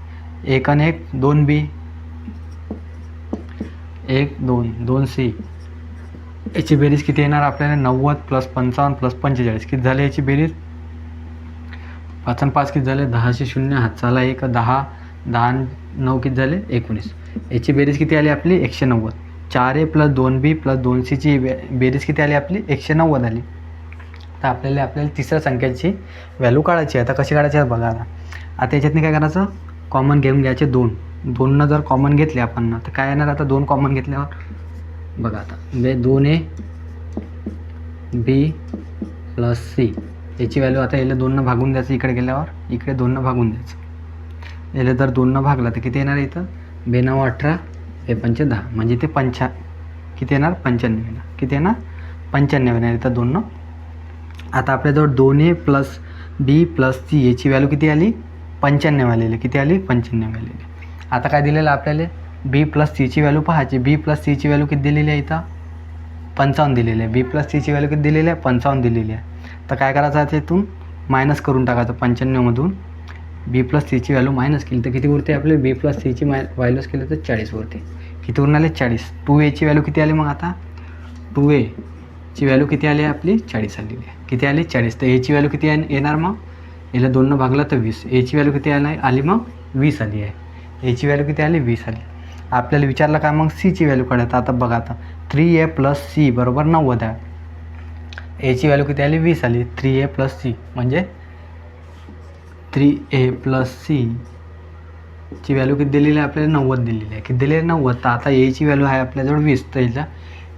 1 आणि 1 2 बी, 1 2 सी. याची बेरीज किती येणार आपल्याला, 90 प्लस 55 प्लस 45 किती झाले याची बेरीज, 5 आणि 5 किती झाले, 10शी 0 हातचाला 1, 10 9 किती झाले 19. याची बेरीज किती आली आपली, 190. 4 ए प्लस 2 बी प्लस 2 सीची बेरीज किती आली आपली, 190 आली. तर आपल्याला तिसऱ्या संख्याची व्हॅल्यू काढायची. आता कशी काढायची बघा. आता याच्यातनी काय करायचं, कॉमन घेऊन घ्यायचे 2 जर कॉमन घेतले आपण तर काय येणार, आता 2 कॉमन घेतल्यावर बघा. आता 2 ए बी प्लस सी याची व्हॅल्यू आता याला 2 भागून द्यायचं. इकडे गेल्यावर इकडे 2 भागून द्यायचं. याला जर 2 भागला तर किती येणार इथं, 9 18 हे 5 10 म्हणजे ते किती येणार, 95. किती येणार, 95 येणार इथं 2. आता आपल्याजवळ 2 ए प्लस बी प्लस सी याची व्हॅल्यू किती आली, 95 आलेली. किती आली, 95 आलेली. आता काय दिलेलं आपल्याला, बी प्लस सीची व्हॅल्यू पाहायची. बी प्लस सीची व्हॅल्यू किती दिलेली आहे इथं, 55 दिलेली आहे. बी प्लस सीची व्हॅल्यू किती दिलेली आहे, 55 दिलेली आहे. तर काय करायचं, त्यातून मायनस करून टाकायचं. 95मधून बी प्लस सीची व्हॅल्यू मायनस केली तर किती उरते आपले, बी प्लस सीची व्हॅल्यूज केली तर 40 उरते. किती उरून आले, 40. 2 एची व्हॅल्यू किती आली मग, आता 2 एची व्हॅल्यू किती आली आहे आपली, 40 आलेली आहे. किती आली, 40. तर एची व्हॅल्यू किती येणार मग, याला 2 भागला तर 20. एची व्हॅल्यू किती आली मग, 20 आली आहे. एची व्हॅल्यू किती आली, 20 आली. आपल्याला विचारलं का मग सीची व्हॅल्यू काढायचं. आता बघा. आता 3a प्लस सी बरोबर 90 आहे. एची व्हॅल्यू किती आली, 20 आली. 3a प्लस सी म्हणजे 3a प्लस सी ची व्हॅल्यू किती दिलेली आहे आपल्याला, 90 दिलेली आहे. किती दिलेली आहे, 90. तर आता एची व्हॅल्यू आहे आपल्याजवळ 20. तर याच्या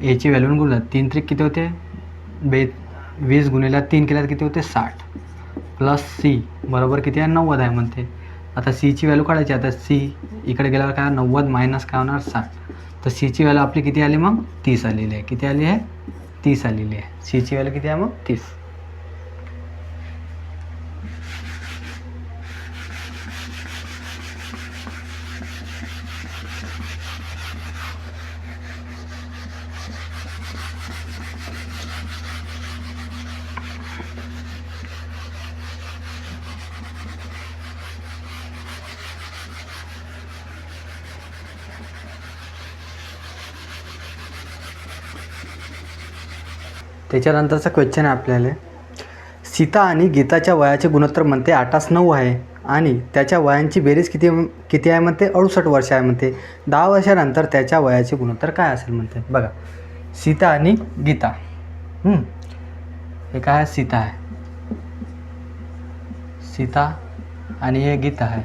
एची व्हॅल्यू गुणला 3 त्रिक किती होते, 20 गुणिले 3 केल्यात किती होते, 60 प्लस सी बरोबर किती आहे, 90 आहे म्हणते. आता सीची व्हॅल्यू काढायची. आता सी इकडे गेल्यावर काय, 90 मायनस काय होणार, 60. तर सीची व्हॅल्यू आपली किती आली मग, 30 आलेली आहे. किती आली आहे, 30 आलेली आहे. सीची व्हॅल्यू किती आहे मग, 30. त्याच्यानंतरचा क्वेश्चन आहे आपल्याला, सीता आणि गीताच्या वयाचे गुणोत्तर म्हणते 8-9 आहे आणि त्याच्या वयांची बेरीज किती आहे म्हणते, 68 वर्ष आहे म्हणते. 10 वर्षानंतर त्याच्या वयाचे गुणोत्तर काय असेल म्हणते. बघा, सीता आणि गीता, हे काय आहे, सीता आहे, सीता आणि हे गीता आहे.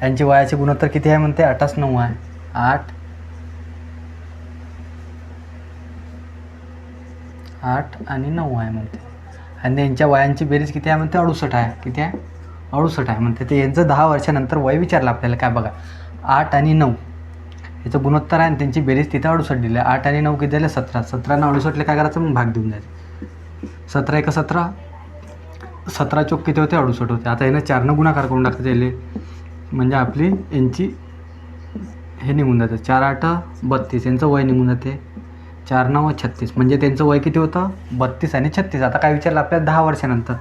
यांची वयाचे गुणोत्तर किती आहे म्हणते, 8-9 आहे. 8 आणि 9 आहे म्हणते. आणि यांच्या वयांची बेरीज किती आहे म्हणते, 68 आहे. किती आहे, 68 आहे म्हणते. ते यांचं 10 वर्षानंतर वय विचारलं आपल्याला. काय बघा, 8 आणि 9 याचं गुणोत्तर आहे आणि त्यांची बेरीज तिथे 68 दिली आहे. 8 आणि 9 किती झाले, 17. 17 आणि 68ला काय करायचं मग, भाग देऊन द्यायचं. 17 1 17, 17 चौक किती होते, 68 होते. आता यानं 4 गुणाकार करून टाकतात याले, म्हणजे आपली यांची हे निघून जातं. 4 8 32 यांचं वय निघून जाते. 4 9 36 म्हणजे त्यांचं वय किती होतं, 32 आणि 36. आता काय विचारलं आपल्याला, 10 वर्षानंतर.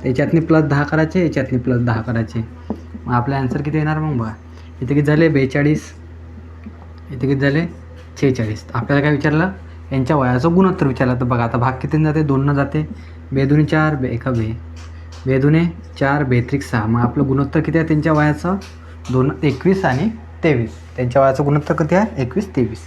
याच्यातनी प्लस 10 करायचे, याच्यातनी प्लस 10 करायचे. मग आपला आन्सर किती येणार मग बघा. इथे किती झाले, 42. इथे किती झाले, 46. आपल्याला काय विचारलं, यांच्या वयाचं गुणोत्तर विचारलं. तर बघा, आता भाग किती जाते, 2 जाते. 2 2 4, 1 2. बेदुने 4 बेत्रिक 6. मग आपलं गुणोत्तर किती आहे त्यांच्या वयाचं? 21 आणि 23. त्यांच्या वयाचं गुणोत्तर किती आहे? 21-23.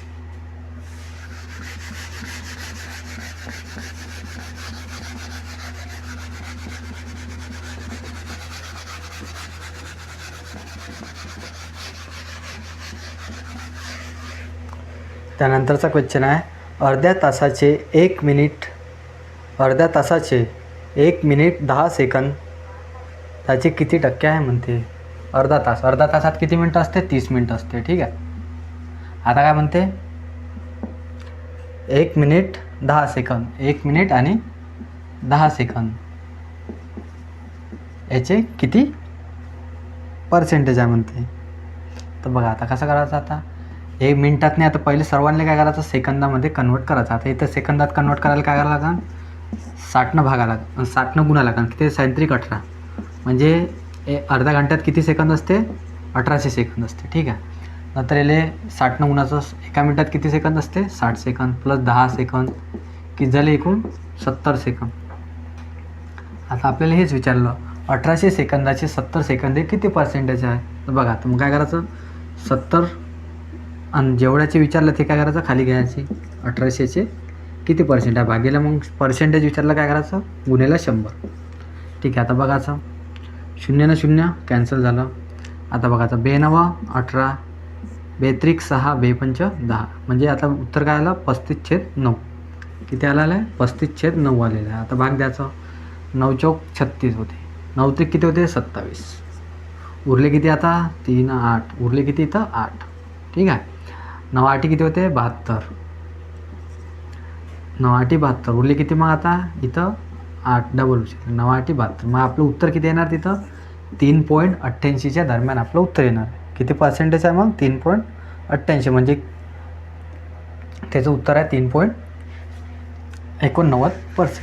त्यानंतरचा क्वेश्चन आहे, अर्ध्या तासाचे 1 मिनिट 10 सेकंद त्याचे किती टक्के आहे म्हणते? अर्धा तासात किती मिनटं असते? 30 मिनटं असते. ठीक आहे. आता काय म्हणते? 1 मिनिट 10 सेकंद, 1 मिनिट आणि 10 सेकंद याचे किती पर्सेंटेज आहे म्हणते. तर बघा आता कसं करायचं. आता 1 मिनिटात नाही, आता पहिले सर्वांनी काय करायचं? सेकंदामध्ये कन्वर्ट करायचं. आता इथं सेकंदात कन्वर्ट करायला काय करायला लागेल? 60 भागा लागेल, 60 गुणा लागेल. किती? 37-18. म्हणजे अर्ध्या घंट्यात किती सेकंद असते? 1800 सेकंद असते. ठीक आहे. नंतर याले 60 गुणाचं एका मिनिटात किती सेकंद असते? 60 सेकंद प्लस 10 सेकंद किती झाले? एकूण 70 सेकंद. आता आपल्याला हेच विचारलं, 1800 सेकंदाचे 70 सेकंद हे किती पर्सेंटेज आहे? तर बघा, तर मग काय करायचं? 70 आणि जेवढ्याचे विचारलं ते काय करायचं? खाली घ्यायचे. 1800चे किती पर्सेंट आहे भागेला, मग पर्सेंटेज विचारलं काय करायचं? गुणेला 100. ठीक आहे. आता बघायचं, 0 ने 0 कॅन्सल झालं. आता बघायचं, 2 18, 2 6, 2 10. म्हणजे आता उत्तर काय आलं? 35/9. किती आलं आहे? 35/9 आलेलं आहे. आता भाग द्यायचं. 9 चौक 36 होते, 9 त्रिक किती होते? 27. उरले किती आता? 3 8. उरले किती इथं? 8. ठीक आहे. 9 8 किती होते? 72. 9 8 72. उरले किती मग आता? इथं 8 डबल होईल. 9 8 72. मग आपलं उत्तर किती येणार तिथं? 3.88च्या दरम्यान आपलं उत्तर येणार. किती पर्सेंटेज आहे मग? 3.88. म्हणजे त्याचं उत्तर आहे 3.89%.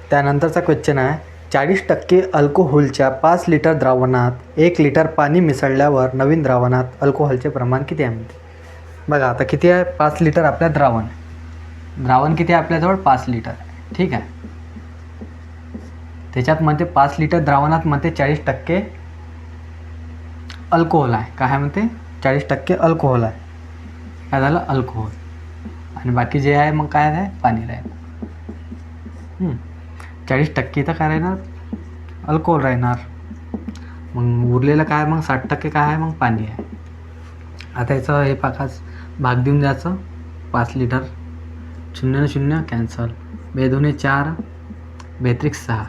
त्यानंतरचा क्वेश्चन आहे, 40% अल्कोहोलच्या 5 लिटर द्रावणात 1 लिटर पाणी मिसळल्यावर नवीन द्रावणात अल्कोहोलचे प्रमाण किती आहे म्हणते. बघा आता किती आहे? 5 लिटर आपल्या द्रावण किती आहे आपल्याजवळ? 5 लिटर. ठीक आहे. त्याच्यात म्हणते 5 लिटर द्रावणात म्हणते 40% अल्कोहोल आहे. काय म्हणते? 40% अल्कोहोल आहे. काय झालं? अल्कोहोल. आणि बाकी जे आहे मग काय आहे? पाणी राहील. 40% तर काय राहणार? अल्कोहोल राहणार. मग उरलेलं काय? मग 60% काय आहे? मग पाणी आहे. आता याचं हे पाकाच भाग देऊन द्यायचं. 5 लिटर, 0 ने 0 कॅन्सल, 2 2 4, 2 6.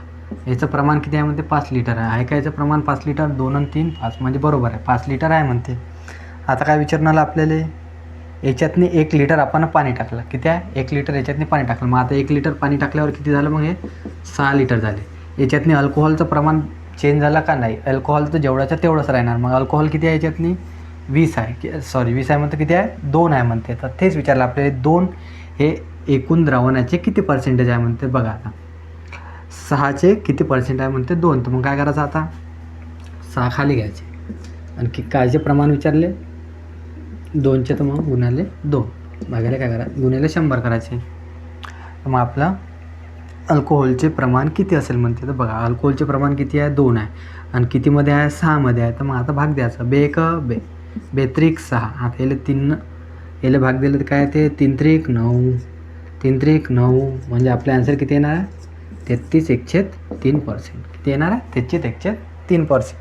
याचं प्रमाण किती आहे म्हणते? 5 लिटर आहे. का याचं प्रमाण 5 लिटर? 2 आणि 3 5. म्हणजे बरोबर आहे, 5 लिटर आहे म्हणते. आता काय विचारणार आपल्याला? याच्यातनी 1 लिटर आपण पाणी टाकलं. किती आहे? 1 लिटर याच्यातनी पाणी टाकलं. मग आता 1 लिटर पाणी टाकल्यावर किती झालं? मग हे 6 लिटर झाले. याच्यातनी अल्कोहोलचं प्रमाण चेंज झालं का? नाही. अल्कोहोल तर जेवढ्याचं तेवढंच राहणार. मग अल्कोहोल किती आहे याच्यातनी? 20 आहे. 20 आहे म्हणते. किती आहे? 2 आहे म्हणते. तर तेच विचारलं आपल्याला, 2 हे एकूण द्रावणाचे किती पर्सेंटेज आहे म्हणते. बघा आता 6चे किती पर्सेंट आहे म्हणते? 2. तर मग काय करायचं आता? 6 खाली घ्यायचे. आणखी कायचे प्रमाण विचारले? 2चे. तर मग गुणाले 2 भागायला काय करा? गुणाले 100 करायचे. तर मग आपलं अल्कोहोलचे प्रमाण किती असेल म्हणते. तर बघा अल्कोहोलचे प्रमाण किती आहे? 2 आहे. आणि कितीमध्ये आहे? 6मध्ये आहे. तर मग आता भाग द्यायचा. 2 त्रिक 6. आता याला 3 याला भाग दिलं तर काय ते? 3 त्रिक 9, 3 त्रिक 9. म्हणजे आपलं आन्सर किती येणार आहे? 33/3%. किती येणार आहे? 33/3%.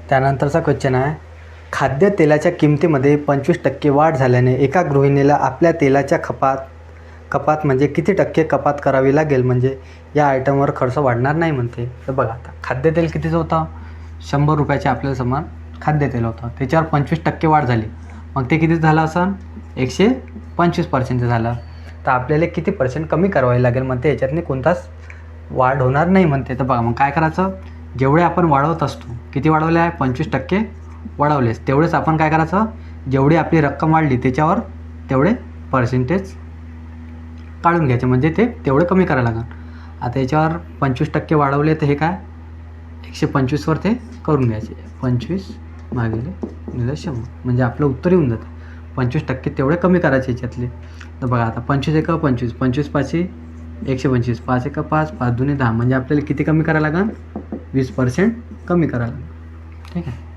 त्यानंतरचा क्वेश्चन आहे, खाद्यतेलाच्या किमतीमध्ये 25% वाढ झाल्याने एका गृहिणीला आपल्या तेलाच्या कपात म्हणजे किती टक्के कपात करावी लागेल, म्हणजे या आयटमवर खर्च वाढणार नाही म्हणते. तर बघा आता खाद्यतेल कितीचं होतं? 100 रुपयाचे आपल्याला समान खाद्यतेल होतं. त्याच्यावर 25% वाढ झाली. मग ते किती झालं असं? 125% झालं. तर आपल्याला किती पर्सेंट कमी करावे लागेल म्हणते. याच्यातनी कोणताच वाढ होणार नाही म्हणते. तर बघा मग काय करायचं, जेवढे आपण वाढवत असतो, किती वाढवले आहे, 25% वाढवलेस, तेवढेच आपण काय करायचं, जेवढी आपली रक्कम वाढली त्याच्यावर तेवढे पर्सेंटेज काढून घ्यायचे, म्हणजे ते तेवढे कमी करायला लागेल. आता याच्यावर 25% वाढवले तर हे काय 125वर ते करून घ्यायचे, 25 भागिले 100, म्हणजे आपलं उत्तर येऊन जातं. 25% तेवढे कमी करायचे याच्यातले. तर बघा आता 25 एका 25, 25 पाचशे 125, 5 एका 5, 5 दुने 10, म्हणजे आपल्याला किती कमी करायला लागेल, 20% कमी करायला लागेल. ठीक आहे.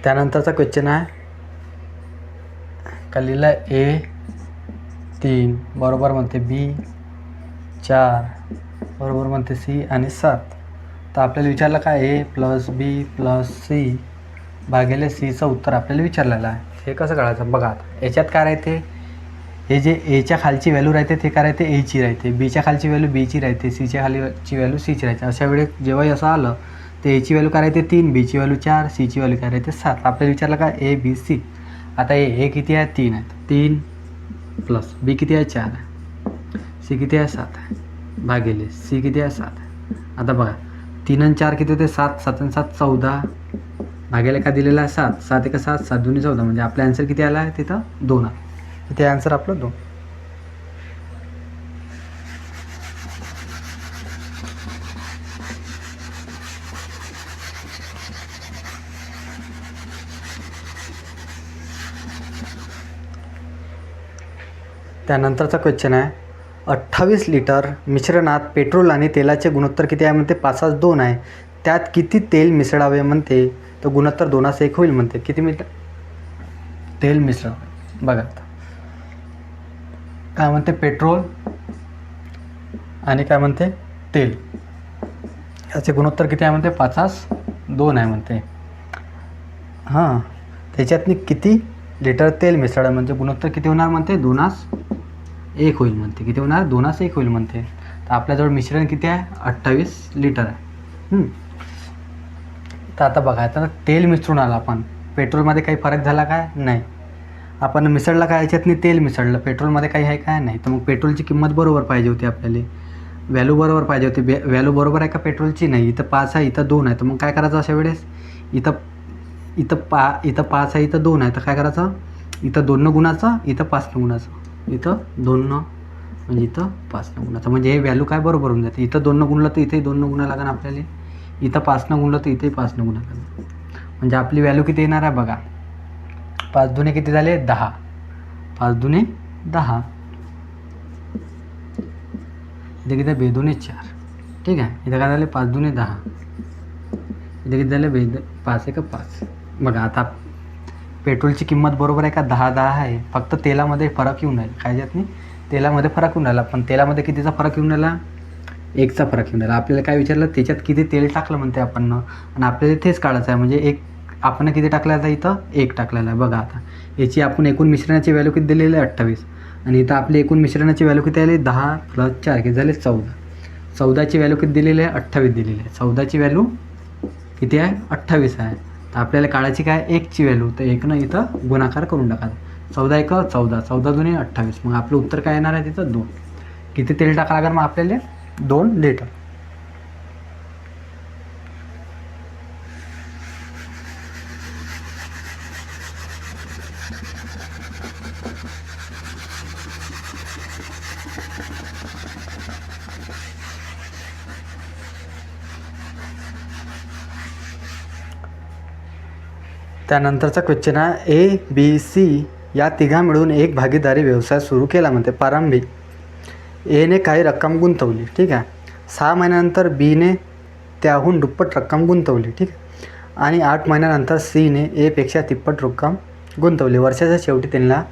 त्यानंतरचा क्वेश्चन आहे, का लिहिलं A 3 बरोबर म्हणते B 4 बरोबर म्हणते C आणि 7. तर आपल्याला विचारलं काय, A + B + C भागिले Cचं उत्तर आपल्याला विचारलेलं आहे. हे कसं काढायचं बघा. आता याच्यात काय राहते, हे जे Aच्या खालची व्हॅल्यू राहते ते काय राहते, Aची राहते, Bच्या खालची व्हॅल्यू Bची राहते, Cच्या खालीची व्हॅल्यू Cची राहते. अशा वेळेस जेव्हाही असं आलं तर Aची व्हॅल्यू काय राहते 3, Bची व्हॅल्यू 4, Cची व्हॅल्यू काय राहते 7. आपल्याला विचारलं का A B C. आता A किती आहे, 3 आहे, 3 प्लस B किती आहे, 4 आहे, C किती आहे, 7 आहे, भागिले C किती आहे, 7 आहे. आता बघा 3 आणि 4 किती होते, 7, 7 आणि 7 14, भागिले का दिलेला आहे 7, 7 एका 7, 7 दुने 14, म्हणजे आपला आन्सर किती आला आहे तिथं 2 आहे. इथे आन्सर आपलं 2. त्यानंतरचा क्वेश्चन आहे, 28 लिटर मिश्रणात पेट्रोल आणि तेलाचे गुणोत्तर किती आहे म्हणते, 5:2 आहे. त्यात किती तेल मिसळावे म्हणते, तर गुणोत्तर 2:1 होईल म्हणते. किती तेल मिसळावे बघा. आता काय म्हणते, पेट्रोल आणि काय म्हणते तेल, याचे गुणोत्तर किती आहे म्हणते, 5:2 आहे म्हणते. हां, त्याच्यातनी किती लिटर तेल मिसळा म्हणजे गुणोत्तर किती होणार म्हणते, 2:1 होईल म्हणते. किती होणार, 2:1 होईल म्हणते. तर आपल्याजवळ मिश्रण किती आहे, 28 लिटर आहे. तर आता बघा, आता तेल मिसळून आलं आपण, पेट्रोलमध्ये काही फरक झाला काय, नाही. आपण मिसळला काय, याच्यातनी तेल मिसळलं, पेट्रोलमध्ये काही आहे काय, नाही. तर मग पेट्रोलची किंमत बरोबर पाहिजे होती आपल्याला, व्हॅल्यू बरोबर पाहिजे होती. व्हॅल्यू बरोबर आहे का पेट्रोलची, नाही. इथं 5 आहे, इथं 2 आहे. तर मग काय करायचं अशा वेळेस, इथं 5 आहे, इथं 2 आहे. तर काय करायचं, इथं 2 गुणाचं, इथं 5 गुणाचं, इथं 2 म्हणजे इथं 5 गुणाचं, म्हणजे हे व्हॅल्यू काय बरोबर होऊन जाते. इथं 2 गुणलं तर इथेही 2 गुणा लागेल आपल्याला, इथं 5 गुणलं तर इथेही 5 गुणा लागेल. म्हणजे आपली व्हॅल्यू किती येणार आहे बघा, 5 दुने किती झाले, 10, 5 दुने 10, इथे किती, 2 दुने 4. ठीक आहे. इथं काय झाले, 5 दुने 10, इथे किती झाले, 5 एका 5. बघा आता पेट्रोलची किंमत बरोबर आहे का, 10 आहे. फक्त तेलामध्ये फरक येऊन राहिला, काय ज्यात नाही, तेलामध्ये फरक येऊन राहिला. पण तेलामध्ये कितीचा फरक येऊन राहिला, 1चा फरक येऊन राहिला. आपल्याला काय विचारलं, त्याच्यात किती तेल टाकलं म्हणते आपण, आणि आपल्याला तेच काढायचं आहे. म्हणजे एक आपण किती टाकलं आहे, इथं 1 टाकलेला आहे. बघा आता याची आपण एकूण मिश्रणाची व्हॅल्यू किती दिलेली आहे, 28, आणि इथं आपली एकूण मिश्रणाची व्हॅल्यू किती आली, 10 + 4 किती झाले, 14. 14ची व्हॅल्यू किती दिलेली आहे, 28 दिलेली आहे. 14ची व्हॅल्यू किती आहे, 28 आहे. तर आपल्याला काढायची काय, 1ची व्हॅल्यू, तर 1 इथं गुणाकार करून टाका. 14 1 14, 14 दुने 28, मग आपलं उत्तर काय येणार आहे तिथं 2. किती तेल टाका लागेल मग आपल्याला, 2 लिटर. त्यानंतरचा क्वेश्चन आहे, A B C या तिघा मिळून एक भागीदारी व्यवसाय सुरू केला म्हणते. प्रारंभी Aने काही रक्कम गुंतवली, ठीक आहे. 6 महिन्यानंतर Bने त्याहून दुप्पट रक्कम गुंतवली, ठीक आहे. आणि 8 महिन्यानंतर Cने Aपेक्षा तिप्पट रक्कम गुंतवली. वर्षाच्या शेवटी त्यांना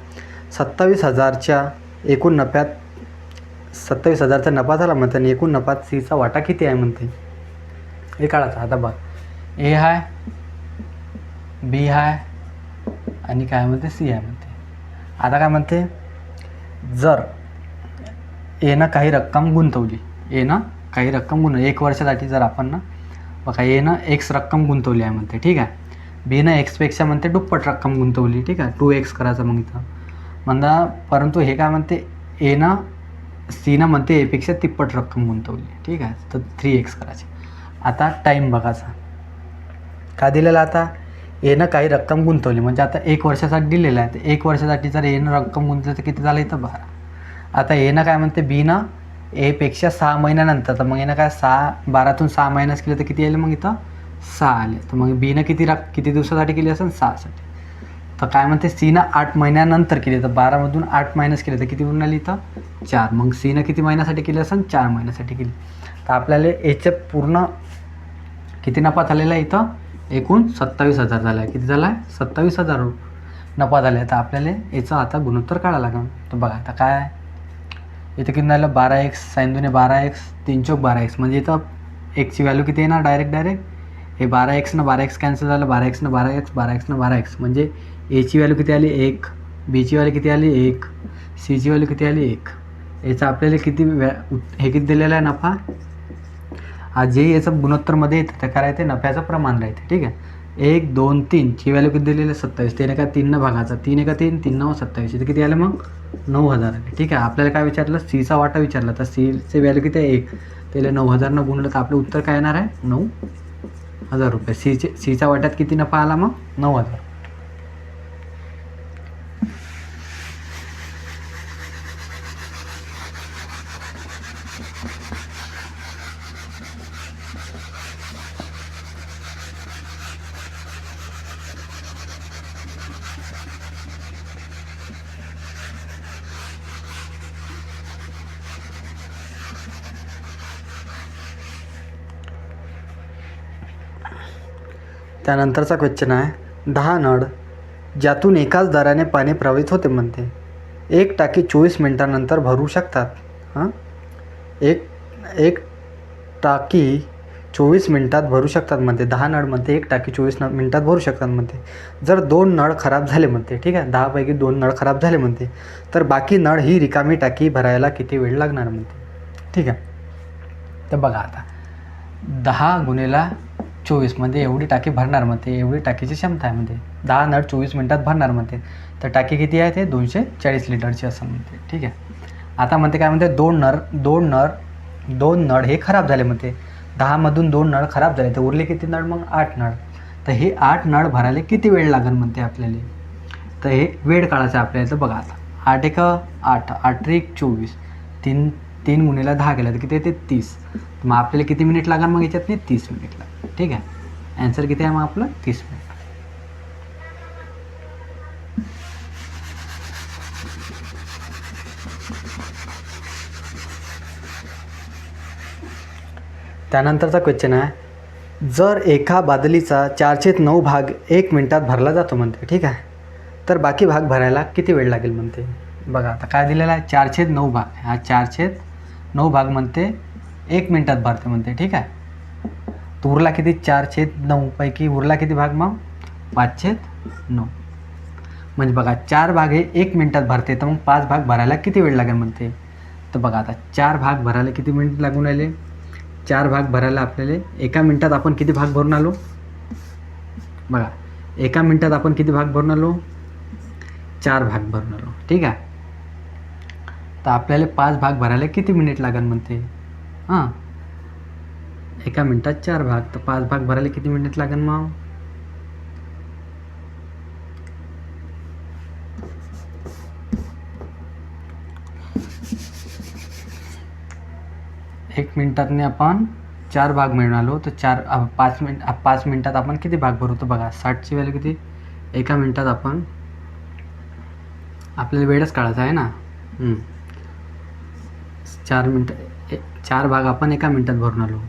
27,000च्या एकूण नफ्यात 27,000चा नफा झाला म्हणते. आणि एकूण नफात Cचा वाटा किती आहे म्हणते, हे काढायचं. आता बघ, A आहे, B आहे आणि काय म्हणते, C आहे म्हणते. आता काय म्हणते, जर Aनं काही रक्कम गुंतवली, 1 वर्षासाठी जर आपण बघा एनं एक्स रक्कम गुंतवली आहे म्हणते, ठीक आहे. बीनं एक्सपेक्षा म्हणते दुप्पट रक्कम गुंतवली, ठीक आहे. 2x करायचं मग इथं म्हणा. परंतु हे काय म्हणते, एनं सीनं म्हणते एपेक्षा तिप्पट रक्कम गुंतवली, ठीक आहे. तर 3x करायचे. आता टाईम बघायचा का दिलेला. आता एनं काही रक्कम गुंतवली म्हणजे आता 1 वर्षासाठी दिलेलं आहे. तर 1 वर्षासाठी जर एनं रक्कम गुंतवली तर किती झालं इथं 12. आता एनं काय म्हणते, बीनं एपेक्षा 6 महिन्यानंतर, तर मग एनं काय 12तून 6 मायनस केलं तर किती आले मग इथं 6 आले. तर मग बीनं किती दिवसासाठी केली असेल 6साठी. तर काय म्हणते, सीनं 8 महिन्यानंतर केली, तर 12मधून 8 मायनस केले तर किती म्हणून आली इथं 4. मग सीनं किती महिन्यासाठी केली असेल 4 महिन्यासाठी केली. तर आपल्याला याच्या पूर्ण किती नफा झालेला आहे इथं, एकूण 27,000 झाला आहे. किती झाला आहे 27,000 नफा झाला आहे. तर आपल्याला याचा आता गुणोत्तर काढायला लागेल. तर बघा आता काय इथं किती झालं 12x, साइन 2 12x, 3 चौक 12x, म्हणजे इथं एक्सची व्हॅल्यू किती येणार डायरेक्ट हे 12x न 12x कॅन्सल झालं, 12x न 12x, 12x न 12x, म्हणजे एची व्हॅल्यू किती आली 1, बीची व्हॅल्यू किती आली 1, सीची व्हॅल्यू किती आली 1. याचा आपल्याला किती हे किती दिलेला आहे नफा. आज जे याचं गुणोत्तरमध्ये येतं ते करायचं नफ्याचं प्रमाण राहते, ठीक आहे. 1 2 3 ची व्हॅल्यू किती दिलेली आहे 27. 3 एका 3 भागाचा, 3 एका 3 3 9 27, तर किती आलं मग 9,000 आले, ठीक आहे. आपल्याला काय विचारलं, सीचा वाटा विचारला, तर सीचे व्हॅल्यू किती आहे 1, त्याला 9,000 गुणलं तर आपलं उत्तर काय येणार आहे 9,000 रुपये. सीचा वाट्यात किती नफा आला मग 9,000. त्यानंतरचा क्वेश्चन आहे, 10 नळ ज्यातून एकाच दराने पाणी प्रवाहित होते म्हणते. एक टाकी 24 मिनिटांनंतर भरू शकतात. एक टाकी 24 मिनिटात भरू शकतात म्हणते. 10 नळ म्हणते एक टाकी 24 मिनिटात भरू शकतात म्हणते. जर 2 नळ खराब झाले म्हणते, ठीक आहे, 10 पैकी 2 नळ खराब झाले म्हणते, तर बाकी नळ ही रिकामी टाकी भरायला किती वेळ लागणार म्हणते, ठीक आहे. तर बघा आता 10 गुणिला 24 म्हणजे एवढी टाकी भरणार म्हणते, एवढी टाकीची क्षमता आहे म्हणते. 10 नळ 24 मिनिटात भरणार म्हणते, तर टाकी किती आहे ते 240 लिटरची असं म्हणते, ठीक आहे. आता म्हणते काय म्हणते, दोन नळ हे खराब झाले म्हणते. 10मधून 2 नळ खराब झाले, तर उरले किती नळ मग 8 नळ. तर हे 8 नळ भरायला किती वेळ लागेल म्हणते आपल्याला. तर हे वेळ काढायचं आपल्याला. तर बघा आता 8 एक 8, 8 एक 24, 3 गुणिला 10 केलं तर किती येते 30. मग आपल्याला किती मिनिट लागेल मग याच्यातले 30 मिनिट लागेल, ठीक आहे. ॲन्सर किती आहे मग आपलं 30 मिनिट. त्यानंतरचा क्वेश्चन आहे, जर एका बादलीचा 4/9 भाग 1 मिनिटात भरला जातो म्हणते, ठीक आहे, तर बाकी भाग भरायला किती वेळ लागेल म्हणते. बघा आता काय दिलेला आहे 4/9 भाग. हा 4/9 भाग म्हणते 1 मिनिटात भरते म्हणते, ठीक आहे. तर उरला किती 4/9 पैकी उरला किती भाग मग 5/9. म्हणजे बघा 4 भाग हे 1 मिनिटात भरते, तर मग 5 भाग भरायला किती वेळ लागेल म्हणते. तर बघा आता 4 भाग भरायला किती मिनिट लागून राहिले. 4 भाग भरायला आपल्याला 1 मिनिटात आपण किती भाग भरून आलो. बघा 1 मिनिटात आपण किती भाग भरून आलो 4 भाग भरून आलो, ठीक आहे. तर आपल्याला 5 भाग भरायला किती मिनिट लागेल म्हणते. 1 मिनिटात 4 भाग, तर 5 भाग भरायला किती मिनिट लागेल मग. एक मिनिटातने आपण 4 भाग मिळून आलो, तर 5 मिनिटात आपण किती भाग भरू. तर बघा 60ची व्हॅल्यू किती 1 मिनिटात आपण आपल्याला वेळच काढायचा आहे ना. 4 भाग आपण 1 मिनिटात भरून आलो.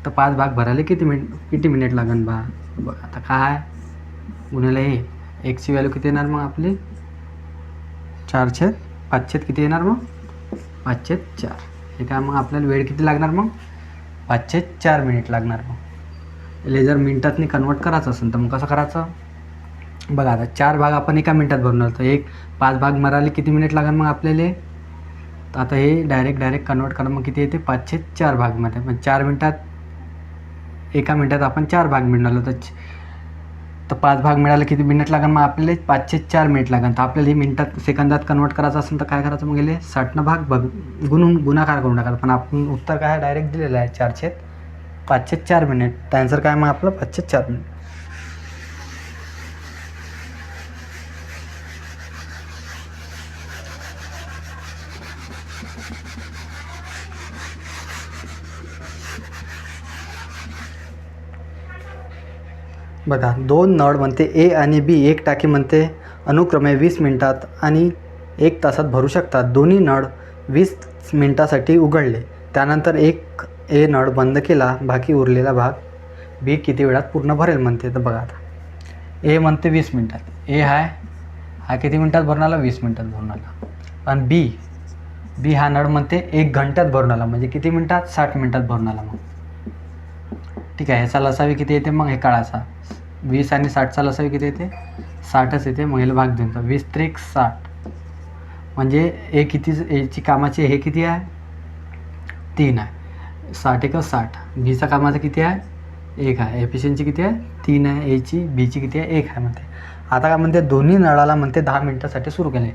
तर 5 भाग भरायला किती मिनिट लागेल बा. बघा आता काय गुणिले हे एकची व्हॅल्यू किती येणार मग आपली 4/5 किती येणार मग 5/4. हे काय मग आपल्याला वेळ किती लागणार मग 5/4 मिनिट लागणार. मग जर मिनिटातनी कन्वर्ट करायचं असेल तर मग कसं करायचं. बघा आता 4 भाग आपण 1 मिनिटात भरणार, तर 5 भाग भरायला किती मिनिट लागेल मग आपल्याला. तर आता हे डायरेक्ट कन्वर्ट करा, मग किती येते 5/4 भागमध्ये. मग 4 मिनिटात एका मिनटात आपण 4 भाग मिळालो तर 5 भाग मिळाले किती मिनिट लागेल मग आपल्याला 5 चे 4 मिनिट लागेल. तर आपल्याला हे मिनटात सेकंदात कन्वर्ट करायचं असेल तर काय करायचं मग गेले 60 भाग गुणाकार करून टाकायचं. पण आपण उत्तर काय डायरेक्ट दिलेलं आहे 5 चे 4 मिनिट. तर आन्सर काय मग आपलं 5 चे 4 मिनिट. बघा 2 नळ म्हणते ए आणि बी एक टाकी म्हणते अनुक्रमे 20 मिनिटात आणि 1 तासात भरू शकतात. दोन्ही नळ 20 मिनिटासाठी उघडले, त्यानंतर एक ए नळ बंद केला, बाकी उरलेला भाग बी किती वेळात पूर्ण भरेल म्हणते. तर बघा आता ए म्हणते 20 मिनिटात, ए हा किती मिनिटात भरून आला 20 मिनिटात भरून आला. आणि बी हा नळ म्हणते 1 घंट्यात भरून आला, म्हणजे किती मिनिटात 60 मिनिटात भरून आला. मग ठीक आहे, ह्याचा लसावी किती येते मग हे काढायचा. 20 आणि 60चा लसावी किती येते 60च येते. मग ह्याला भाग देऊन तर 20 त्रिक 60 म्हणजे ए किती एची कामाचे हे किती आहे 3 आहे. 60 एक 60. बीचा कामाचं किती आहे 1 आहे. एफिशियन्सी किती आहे 3 आहे एची. बीची किती आहे 1 आहे म्हणते. आता काय म्हणते दोन्ही नळाला म्हणते 10 मिनिटासाठी सुरू केले.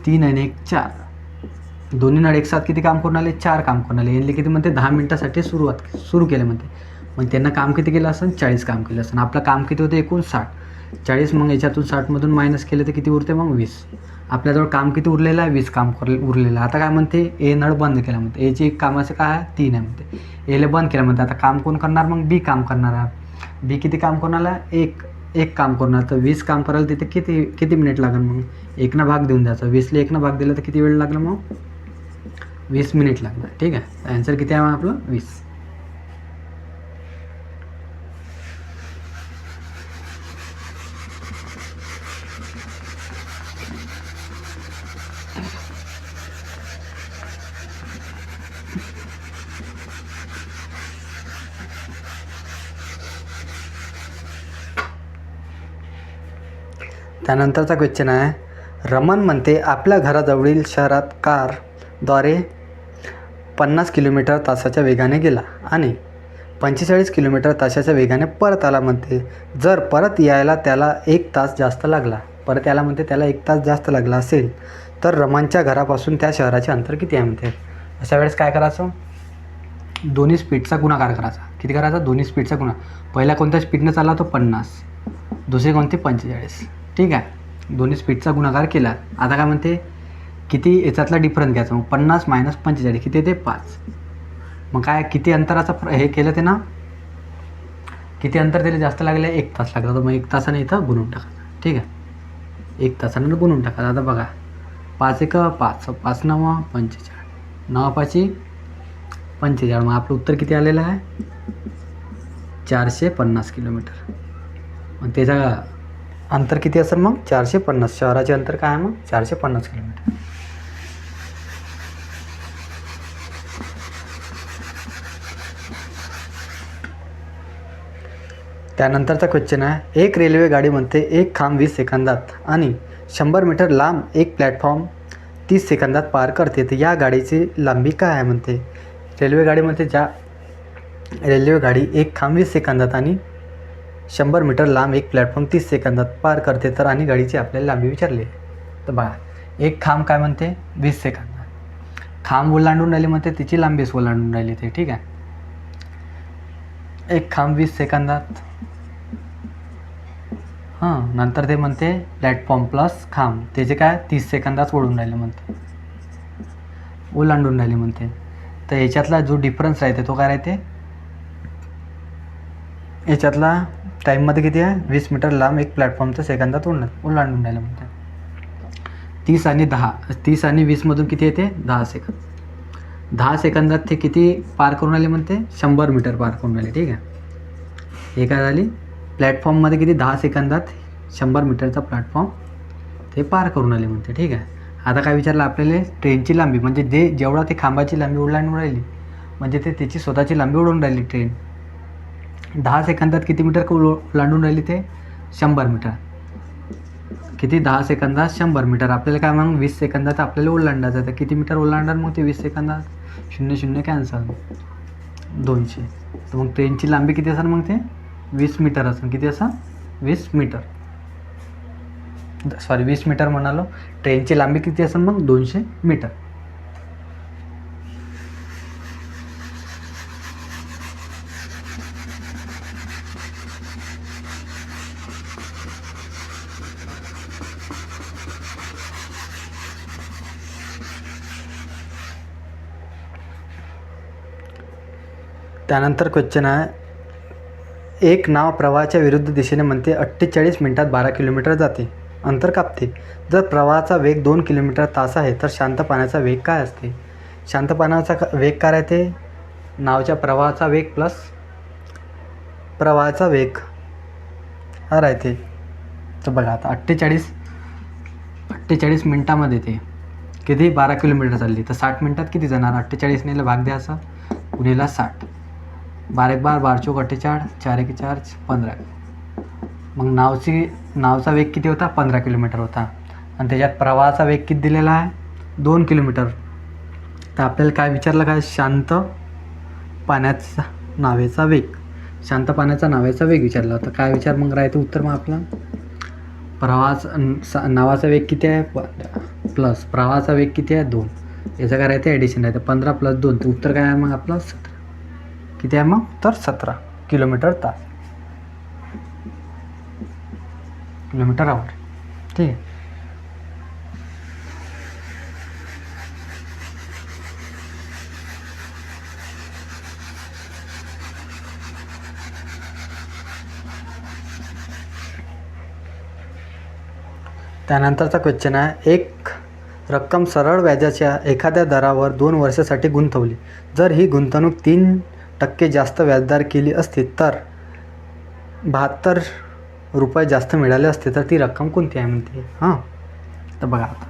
3 आणि 1 4. दोन्ही नळ एक साथ किती काम करून आले 4 काम करून आले. यांनी किती म्हणते 10 मिनिटासाठी सुरू केले म्हणते. मग त्यांना काम किती केलं असेल 40 काम केलं असेल. आपलं काम किती होतं एकूण 60. 40 मग याच्यातून 60मधून मायनस केलं तर किती उरते मग 20. आपल्याजवळ काम किती उरलेलं आहे 20 काम उरलेलं आहे. आता काय म्हणते ए नळ बंद केला म्हणते. एची एक कामाचं काय आहे 3 आहे म्हणते. एला बंद केलं म्हणते. आता काम कोण करणार मग बी काम करणार आहे. बी किती काम करून आला एक काम करणार. तर 20 काम करायला तिथे किती मिनिट लागेल मग 1 भाग देऊन द्यायचा. 20ला 1 भाग दिला तर किती वेळ लागला मग 20 मिनिट लागणार. ठीक आहे, आन्सर किती आहे मग आपलं 20. त्यानंतरचा क्वेश्चन आहे, रमन म्हणते आपल्या घराजवळील शहरात कारद्वारे 50 किलोमीटर तासाच्या वेगाने गेला आणि 45 किलोमीटर तासाच्या वेगाने परत आला म्हणते. जर परत यायला त्याला 1 तास जास्त लागला, परत यायला म्हणते त्याला 1 तास जास्त लागला असेल तर रमनच्या घरापासून त्या शहराचे अंतर किती आहे म्हणते. अशा वेळेस काय करायचं दोन्ही स्पीडचा गुणाकार करायचा. किती करायचा दोन्ही स्पीडचा पहिला कोणत्या स्पीडनं चालला तो 50, दुसरी कोणती 45. ठीक आहे, दोन्ही स्पीडचा गुणाकार केला. आता काय म्हणते किती याच्यातला डिफरन्स घ्यायचा. मग 50 मायनस 45 किती येते 5. मग काय किती अंतराचा हे केलं ते ना किती अंतर त्याला जास्त लागलं 1 तास लागला. तर मग 1 तासाने इथं गुणून टाकायचं. ठीक आहे, 1 तासानं गुणून टाकायचं. आता बघा 5 एक 5, 5 9 45, 9 5 45. मग आपलं उत्तर किती आलेलं आहे 450 किलोमीटर. मग त्याचा अंतर किती असेल मग 450. शहराचे अंतर काय आहे मग 450 किलोमीटर. त्यानंतरचा क्वेश्चन आहे, एक रेल्वे गाडी म्हणते एक खांब 20 सेकंदात आणि 100 मीटर लांब एक प्लॅटफॉर्म 30 सेकंदात पार करते. तर या गाडीची लांबी काय आहे म्हणते. रेल्वे गाडी म्हणते रेल्वे गाडी एक खांब 20 सेकंदात आणि 100 मीटर लांब एक प्लॅटफॉर्म 30 सेकंदात पार करते. तर आणि गाडीची आपल्याला लांबी विचारली. तर बघा एक खांब काय म्हणते 20 सेकंदात, खांब ओलांडून राहिली म्हणते तिची लांबीच ओलांडून राहिली ते. ठीक आहे, एक खांब 20 सेकंदात, नंतर ते म्हणते प्लॅटफॉर्म प्लस खांब त्याचे काय 30 सेकंदात ओढून राहिले म्हणते, ओलांडून राहिले म्हणते. तर याच्यातला जो डिफरन्स राहते तो काय राहते याच्यातला टाईममध्ये किती आहे 20 मीटर लांब एक प्लॅटफॉर्मचं सेकंदात ओलांडून राहिलं म्हणते. 30 आणि 10, 30 आणि 20मधून किती येते 10 सेकंद. 10 सेकंदात ते किती पार करून आले म्हणते 100 मीटर पार करून आले. ठीक आहे, हे काय झाली प्लॅटफॉर्ममध्ये किती 10 सेकंदात 100 मीटरचा प्लॅटफॉर्म ते पार करून आले म्हणते. ठीक आहे, आता काय विचारलं आपल्याला ट्रेनची लांबी म्हणजे जेवढा ते खांबाची लांबी ओलांडून राहिली म्हणजे ते त्याची स्वतःची लांबी ओढून राहिली ट्रेन. 10 सेकंदात किती मीटर ओलांडून राहिली ते 100 मीटर. किती 10 सेकंदात 100 मीटर. आपल्याला काय मग 20 सेकंदात आपल्याला ओलांडायचं तर किती मीटर ओलांडणार मग ते 20 सेकंदात 0 0 कॅन्सल. 200. तर मग ट्रेनची लांबी किती असेल मग ते 20 मीटर असेल. किती असा 20 मीटर, सॉरी 20 मीटर म्हणालो. ट्रेनची लांबी किती असेल मग 200 मीटर. त्यानंतर क्वेश्चन आहे, एक नाव प्रवाहाच्या विरुद्ध दिशेने म्हणते 48 मिनिटात 12 किलोमीटर जाते, अंतर कापते. जर प्रवाहाचा वेग 2 किलोमीटर तास आहे तर शांत पाण्याचा वेग काय असते? शांत पाण्याचा वेग काय राहते? नावच्या प्रवाहाचा वेग प्लस प्रवाहाचा वेग हा राहते. तर बघा आता 48 मिनटामध्ये ते किती 12 किलोमीटर चालली, तर 60 मिनटात किती जाणार? 48 नेला भाग द्यायचा गुणिला 60, 12 एक 12, 12 चौक 48, 4 एक 4, 15. मग नावचा वेग किती होता? 15 किलोमीटर होता. आणि त्याच्यात प्रवाहाचा वेग किती दिलेला आहे? 2 किलोमीटर. तर आपल्याला काय विचारलं, काय? शांत पाण्याचा नावेचा वेग. शांत पाण्याचा नावेचा वेग विचारला होता. काय विचार मग राहते उत्तर? मग आपला नावाचा वेग किती आहे प्लस प्रवाहाचा वेग किती आहे 2. याचं काय राहते? ॲडिशन राहते. 15 + 2. तर उत्तर काय आहे मग आपलं? 17. किती आहे मग? तर 17 किलोमीटर तास, किलोमीटर आवर. ठीक आहे. त्यानंतरचा क्वेश्चन आहे, एक रक्कम सरळ व्याजाच्या एखाद्या दरावर 2 वर्षासाठी गुंतवली. जर ही गुंतवणूक 3% जास्त व्याजदर केली असती तर 72 रुपये जास्त मिळाले असते, तर ती रक्कम कोणती आहे म्हणते? हां, तर बघा आता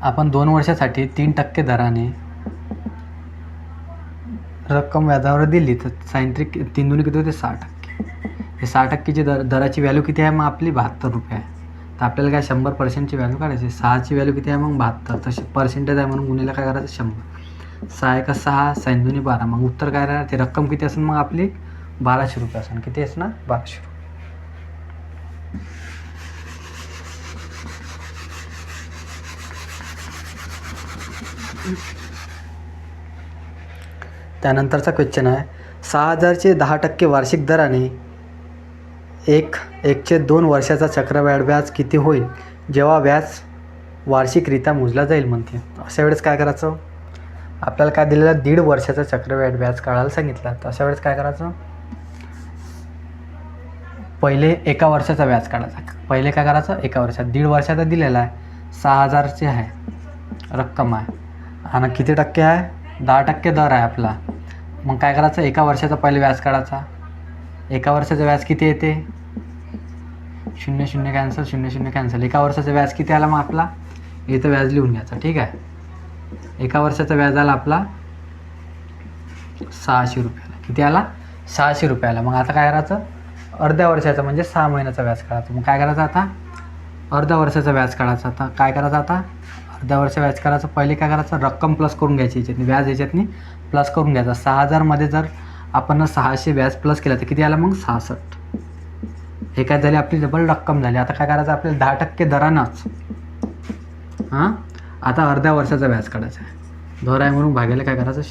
आपण 2 वर्षासाठी 3% दराने रक्कम व्याजावर दिली तर सायंत्रिक 3 दुनी किती होते? 6%. हे 6%ची दराची व्हॅल्यू किती आहे मग आपली? 72 रुपये आहे. तर आपल्याला काय 100%ची व्हॅल्यू काढायची. 6ची व्हॅल्यू किती आहे मग? 72. तशी पर्सेंटेज आहे म्हणून गुणिले काय करायचं? 100. 6 एक 6, 6 दुनी 12. मग उत्तर काय राहणार? ते रक्कम किती असेल मग आपली? 1200 रुपये असेल. किती असणार? 1200 रुपये. त्यानंतरचा क्वेश्चन आहे, 6000चे 10% वार्षिक दराने 1/2 वर्षाचा चक्रवाढ व्याज किती होईल जेव्हा व्याज वार्षिकरित्या मोजला जाईल म्हणते? अशा वेळेस काय करायचं? आपल्याला काय दिलेलं? 1.5 वर्षाचा चक्रवाढ व्याज काढायला सांगितलं. तर अशा वेळेस काय करायचं? पहिले एका वर्षाचा व्याज काढायचा. पहिले काय करायचं? एका वर्षात. 1.5 वर्षाचा दिलेला आहे, 6000चे आहे रक्कम आहे, आणि किती टक्के आहे? 10% दर आहे आपला. मग काय करायचं? एका वर्षाचा पहिले व्याज काढायचा. एका वर्षाचं व्याज किती येते? 0 0 कॅन्सल, 0 0 कॅन्सल. एका वर्षाचा व्याज किती आला मग आपला? इथं व्याज लिहून घ्यायचं. ठीक आहे. एका वर्षाचा व्याज आला आपला 600 रुपयाला. किती आला? 600 रुपयाला. मग आता काय करायचं? अर्ध्या वर्षाचा म्हणजे 6 महिन्याचा व्याज काढायचा. मग काय करायचं आता? अर्ध्या वर्षाचा व्याज काढायचा. आता काय करायचं? आता अर्ध्या वर्ष व्याज करायचं. पहिले काय करायचं? रक्कम प्लस करून घ्यायची याच्यातनी, व्याज याच्यातनी प्लस करून घ्यायचा. 6000मध्ये जर आपण 600 व्याज प्लस केलं तर किती आला मग? 66. हे काय झाली? आपली डबल रक्कम झाली. आता काय करायचं? आपल्याला 10% दरानंच आता अर्ध्या वर्षाचा व्याज काढायचा आहे. दर आहे म्हणून भाग्याला काय करायचं?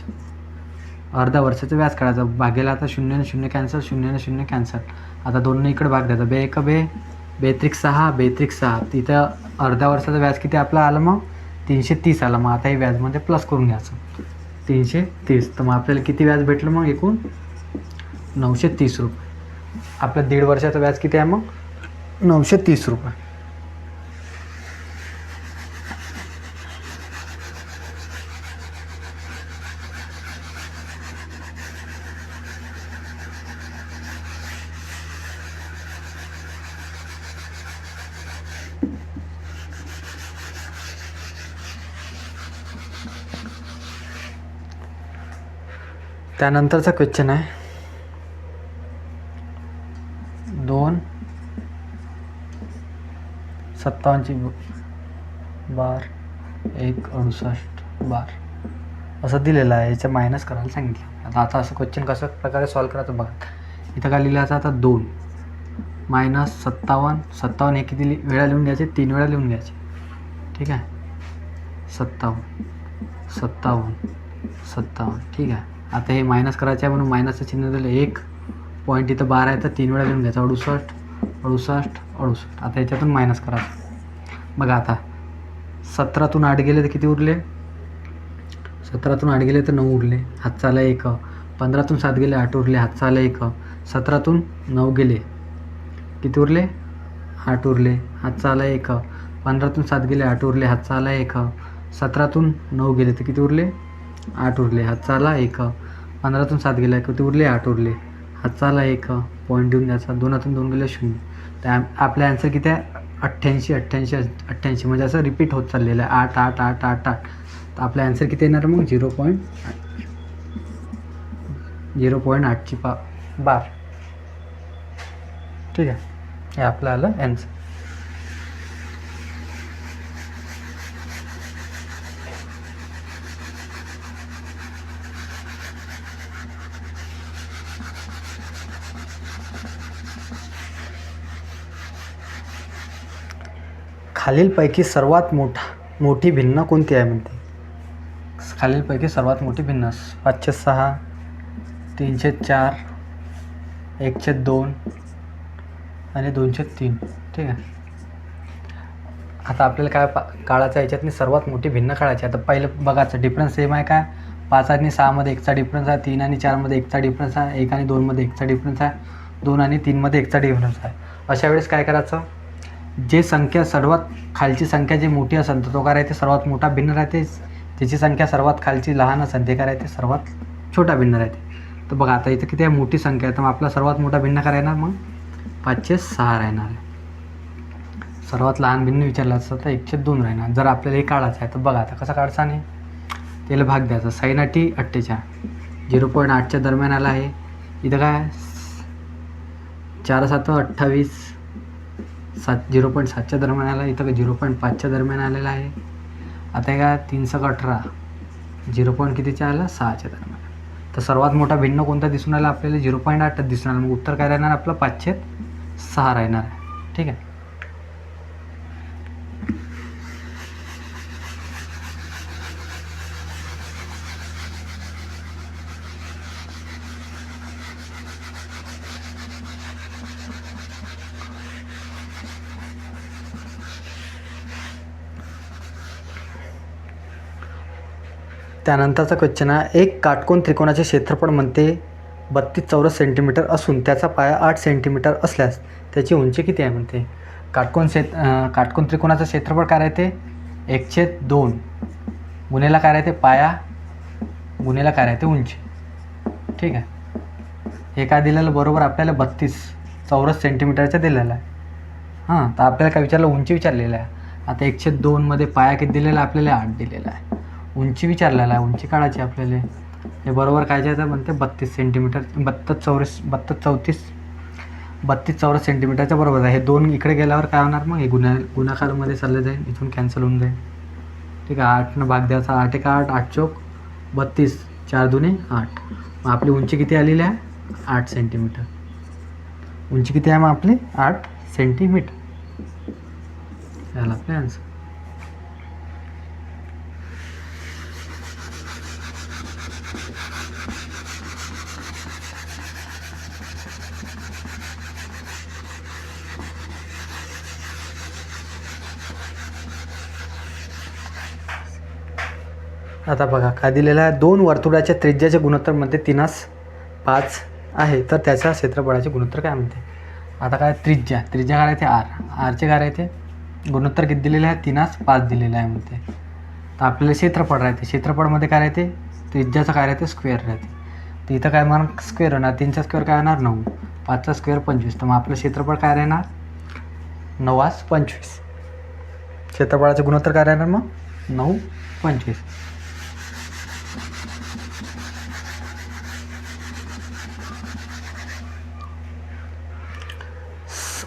अर्ध्या वर्षाचं व्याज काढायचं. भाग्याला आता 0 ने 0 कॅन्सल, 0 ने 0 कॅन्सल. आता 2 इकडे भाग द्यायचा. 2 एक 2, 2 त्रिक 6, 2 त्रिक 6. तिथं अर्ध्या वर्षाचं व्याज किती आपलं आलं मग? 330 आलं. मग आता हे व्याजमध्ये प्लस करून घ्यायचं 330. तर मग आपल्याला किती व्याज भेटलं मग? एकूण 930 रुपये. आपलं 1.5 वर्षाचं व्याज किती आहे मग? 930 रुपये. त्यानंतरचा क्वेश्चन आहे, 257 बार 1 68 बार असं दिलेलं आहे, याचं मायनस करायला सांगितलं. आता असं क्वेश्चन कसं प्रकारे सॉल्व करायचं बघा. इथं काय लिहिलं आता 2 मायनस 57 हे किती वेळा लिहून घ्यायचे, 3 वेळा लिहून घ्यायचे. ठीक आहे, 57 ठीक आहे. आता हे मायनस करायचं आहे म्हणून मायनसचं चिन्ह दिलं. 1 पॉईंट इथं 12 आहे तर 3 वेळा लिहून घ्यायचं. 68. आता याच्यातून मायनस करायचं. बघा आता 17तून 8 गेले तर किती उरले, 17तून 8 गेले तर 9 उरले, हातचा आला 1. 15तून 7 गेले 8 उरले, हातचा आला 1. 17तून 9 गेले किती उरले, 8 उरले, हातचा आला 1. 15तून 7 गेले 8 उरले, हातचा आला 1. 17तून 9 गेले तर किती उरले, 8 उरले, हातचा आला 1. 15तून 7 गेले किती उरले, 8 उरले, हातचा आला 1. पॉईंट देऊन द्यायचा. 2तून 2 गेले 0. तर आपला ॲन्सर किती आहे, 88 म्हणजे असं रिपीट होत चाललेलं आहे. 8. तर आपला ॲन्सर किती येणार मग 0.8ची बार. ठीक आहे, हे आपलं आलं ॲन्सर. खालीलपैकी सर्वात मोठी भिन्न कोणती आहे म्हणते. खालीलपैकी सर्वात मोठी भिन्न 506, 304, 1/2 आणि 2/3. ठीक आहे, आता आपल्याला काय काढायचं आहे, याच्यातनी सर्वात मोठी भिन्न काढायची. आता पहिलं बघायचं डिफरन्स सेम आहे काय. 5 आणि 6मध्ये 1चा डिफरन्स आहे, 3 आणि 4मध्ये 1चा डिफरन्स आहे, 1 आणि 2मध्ये 1चा डिफरन्स आहे, 2 आणि 3मध्ये 1चा डिफरन्स आहे. अशा वेळेस काय करायचं, जे संख्या सर्वात खालची संख्या जी मोठी असेल तर तो काय राहते, सर्वात मोठा भिन्न राहते. त्याची संख्या सर्वात खालची लहान असेल ते काय राहते, सर्वात छोटा भिन्न राहते. तर बघा आता इथं किती आहे, मोठी संख्या आहे, तर मग आपला सर्वात मोठा भिन्न काय राहणार, मग 506 राहणार आहे. सर्वात लहान भिन्न विचारला असतं तर 1/2 राहणार. जर आपल्याला हे काढायचं आहे तर बघा आता कसं काढायचं, नाही त्याला भाग द्यायचा. 6 48 0.8च्या दरम्यान आला आहे. इथं काय 4 7 28 0.7च्या दरम्यान आला. इथं 0.5च्या दरम्यान आलेला आहे. आता का 3 6 18 0. कितीच्या आला, 6च्या दरम्यान. तर सर्वात मोठा भिन्न कोणता दिसून आला आपल्याला, 0.8 दिसून आला. मग उत्तर काय राहणार आपलं, 506 राहणार आहे. ठीक आहे, त्यानंतरचा क्वेश्चन आहे, एक काटकोन त्रिकोणाचे क्षेत्रफळ म्हणते 32 चौरस सेंटीमीटर असून त्याचा पाया 8 सेंटीमीटर असल्यास त्याची उंची किती आहे म्हणते. काटकोन त्रिकोणाचं क्षेत्रफळ काय राहते, 1/2 गुणेला काय राहते, पाया गुणेला काय राहते, उंची. ठीक आहे, हे काय दिलेलं बरोबर आपल्याला 32 चौरस सेंटीमीटरचं दिलेलं आहे. हां, तर आपल्याला काय विचारलं, उंची विचारलेलं आहे. आता 1/2मध्ये पाया किती दिलेला आहे आपल्याला, 8 दिलेला आहे. उंची विचारलेला आहे, उंची काढायची आपल्याला. हे बरोबर काय जायचं म्हणते 32 सेंटीमीटर, 32 चौरस सेंटीमीटरच्या बरोबर आहे. हे 2 इकडे गेल्यावर काय होणार, मग हे गुणाकारमध्ये चालले जाईल, इथून कॅन्सल होऊन जाईल. ठीक आहे, 8 भाग द्यायचा. 8 1 8, 8 चौक 32, 4 2 8. मग आपली उंची किती आलेली आहे, 8 सेंटीमीटर. उंची किती आहे मग आपली, 8 सेंटीमीटर. याला आपले आन्सर. आता बघा काय दिलेलं आहे, 2 वर्तुळाच्या त्रिज्याचे गुणोत्तर म्हणते 3/5 आहे, तर त्याच्या क्षेत्रफळाचे गुणोत्तर काय म्हणते. आता काय त्रिज्या काय राहते, आरचे काय राहते, गुणोत्तर किती दिलेले आहे, 3/5 दिलेलं आहे म्हणते. तर आपल्याला क्षेत्रफळ राहते, क्षेत्रफळमध्ये काय राहते, त्रिज्याचं काय राहते, स्क्वेअर राहते. तर इथं काय म्हणून स्क्वेअर होणार, 3चा स्क्वेअर काय होणार 9, 5चा स्क्वेअर 25. तर मग आपलं क्षेत्रफळ काय राहणार, 9/25. क्षेत्रफळाचे गुणोत्तर काय राहणार मग 9/25.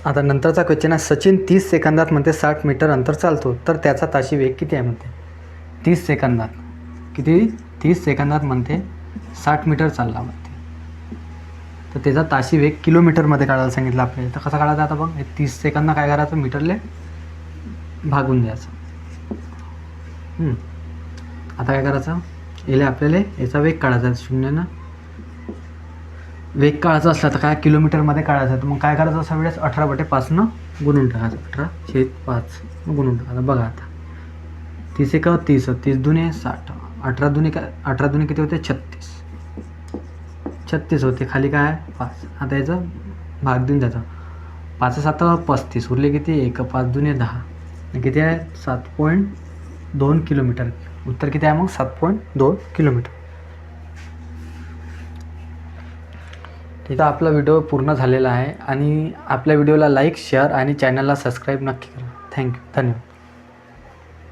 आता नंतरचा क्वेश्चन आहे, सचिन 30 सेकंदात म्हणते 60 मीटर अंतर चालतो, तर त्याचा ताशी वेग किती आहे म्हणते. 30 सेकंदात किती 30 सेकंदात म्हणते 60 मीटर चालला म्हणते. तर त्याचा ताशी वेग किलोमीटरमध्ये काढायला सांगितलं आपल्याला. तर कसं काढायचं आता बघ, हे 30 सेकंद काय करायचं, मीटरले भागून द्यायचं. आता काय करायचं, याला आपल्याला याचा वेग काढायचा आहे. शून्यानं वेग काढायचा असला तर काय किलोमीटरमध्ये काढायचं. तर मग काय करायचं असा वेळेस 18/5नं गुणून टाकायचं. 18/5 गुणून टाकायचं. बघा आता 30 एक 30, 30 दुने 60, 18 दुने किती होते 36 होते. खाली काय आहे 5. आता याचं भाग देऊन द्यायचा. 5 7 35 उरले किती 1, 5 दुने 10, किती आहे 7.2 किलोमीटर. उत्तर किती आहे मग 7.2 किलोमीटर. ठीक आहे, आपला व्हिडिओ पूर्ण झालेला आहे आणि आपल्या व्हिडिओला लाईक शेअर आणि चॅनलला सबस्क्राईब नक्की करा. थँक्यू, धन्यवाद.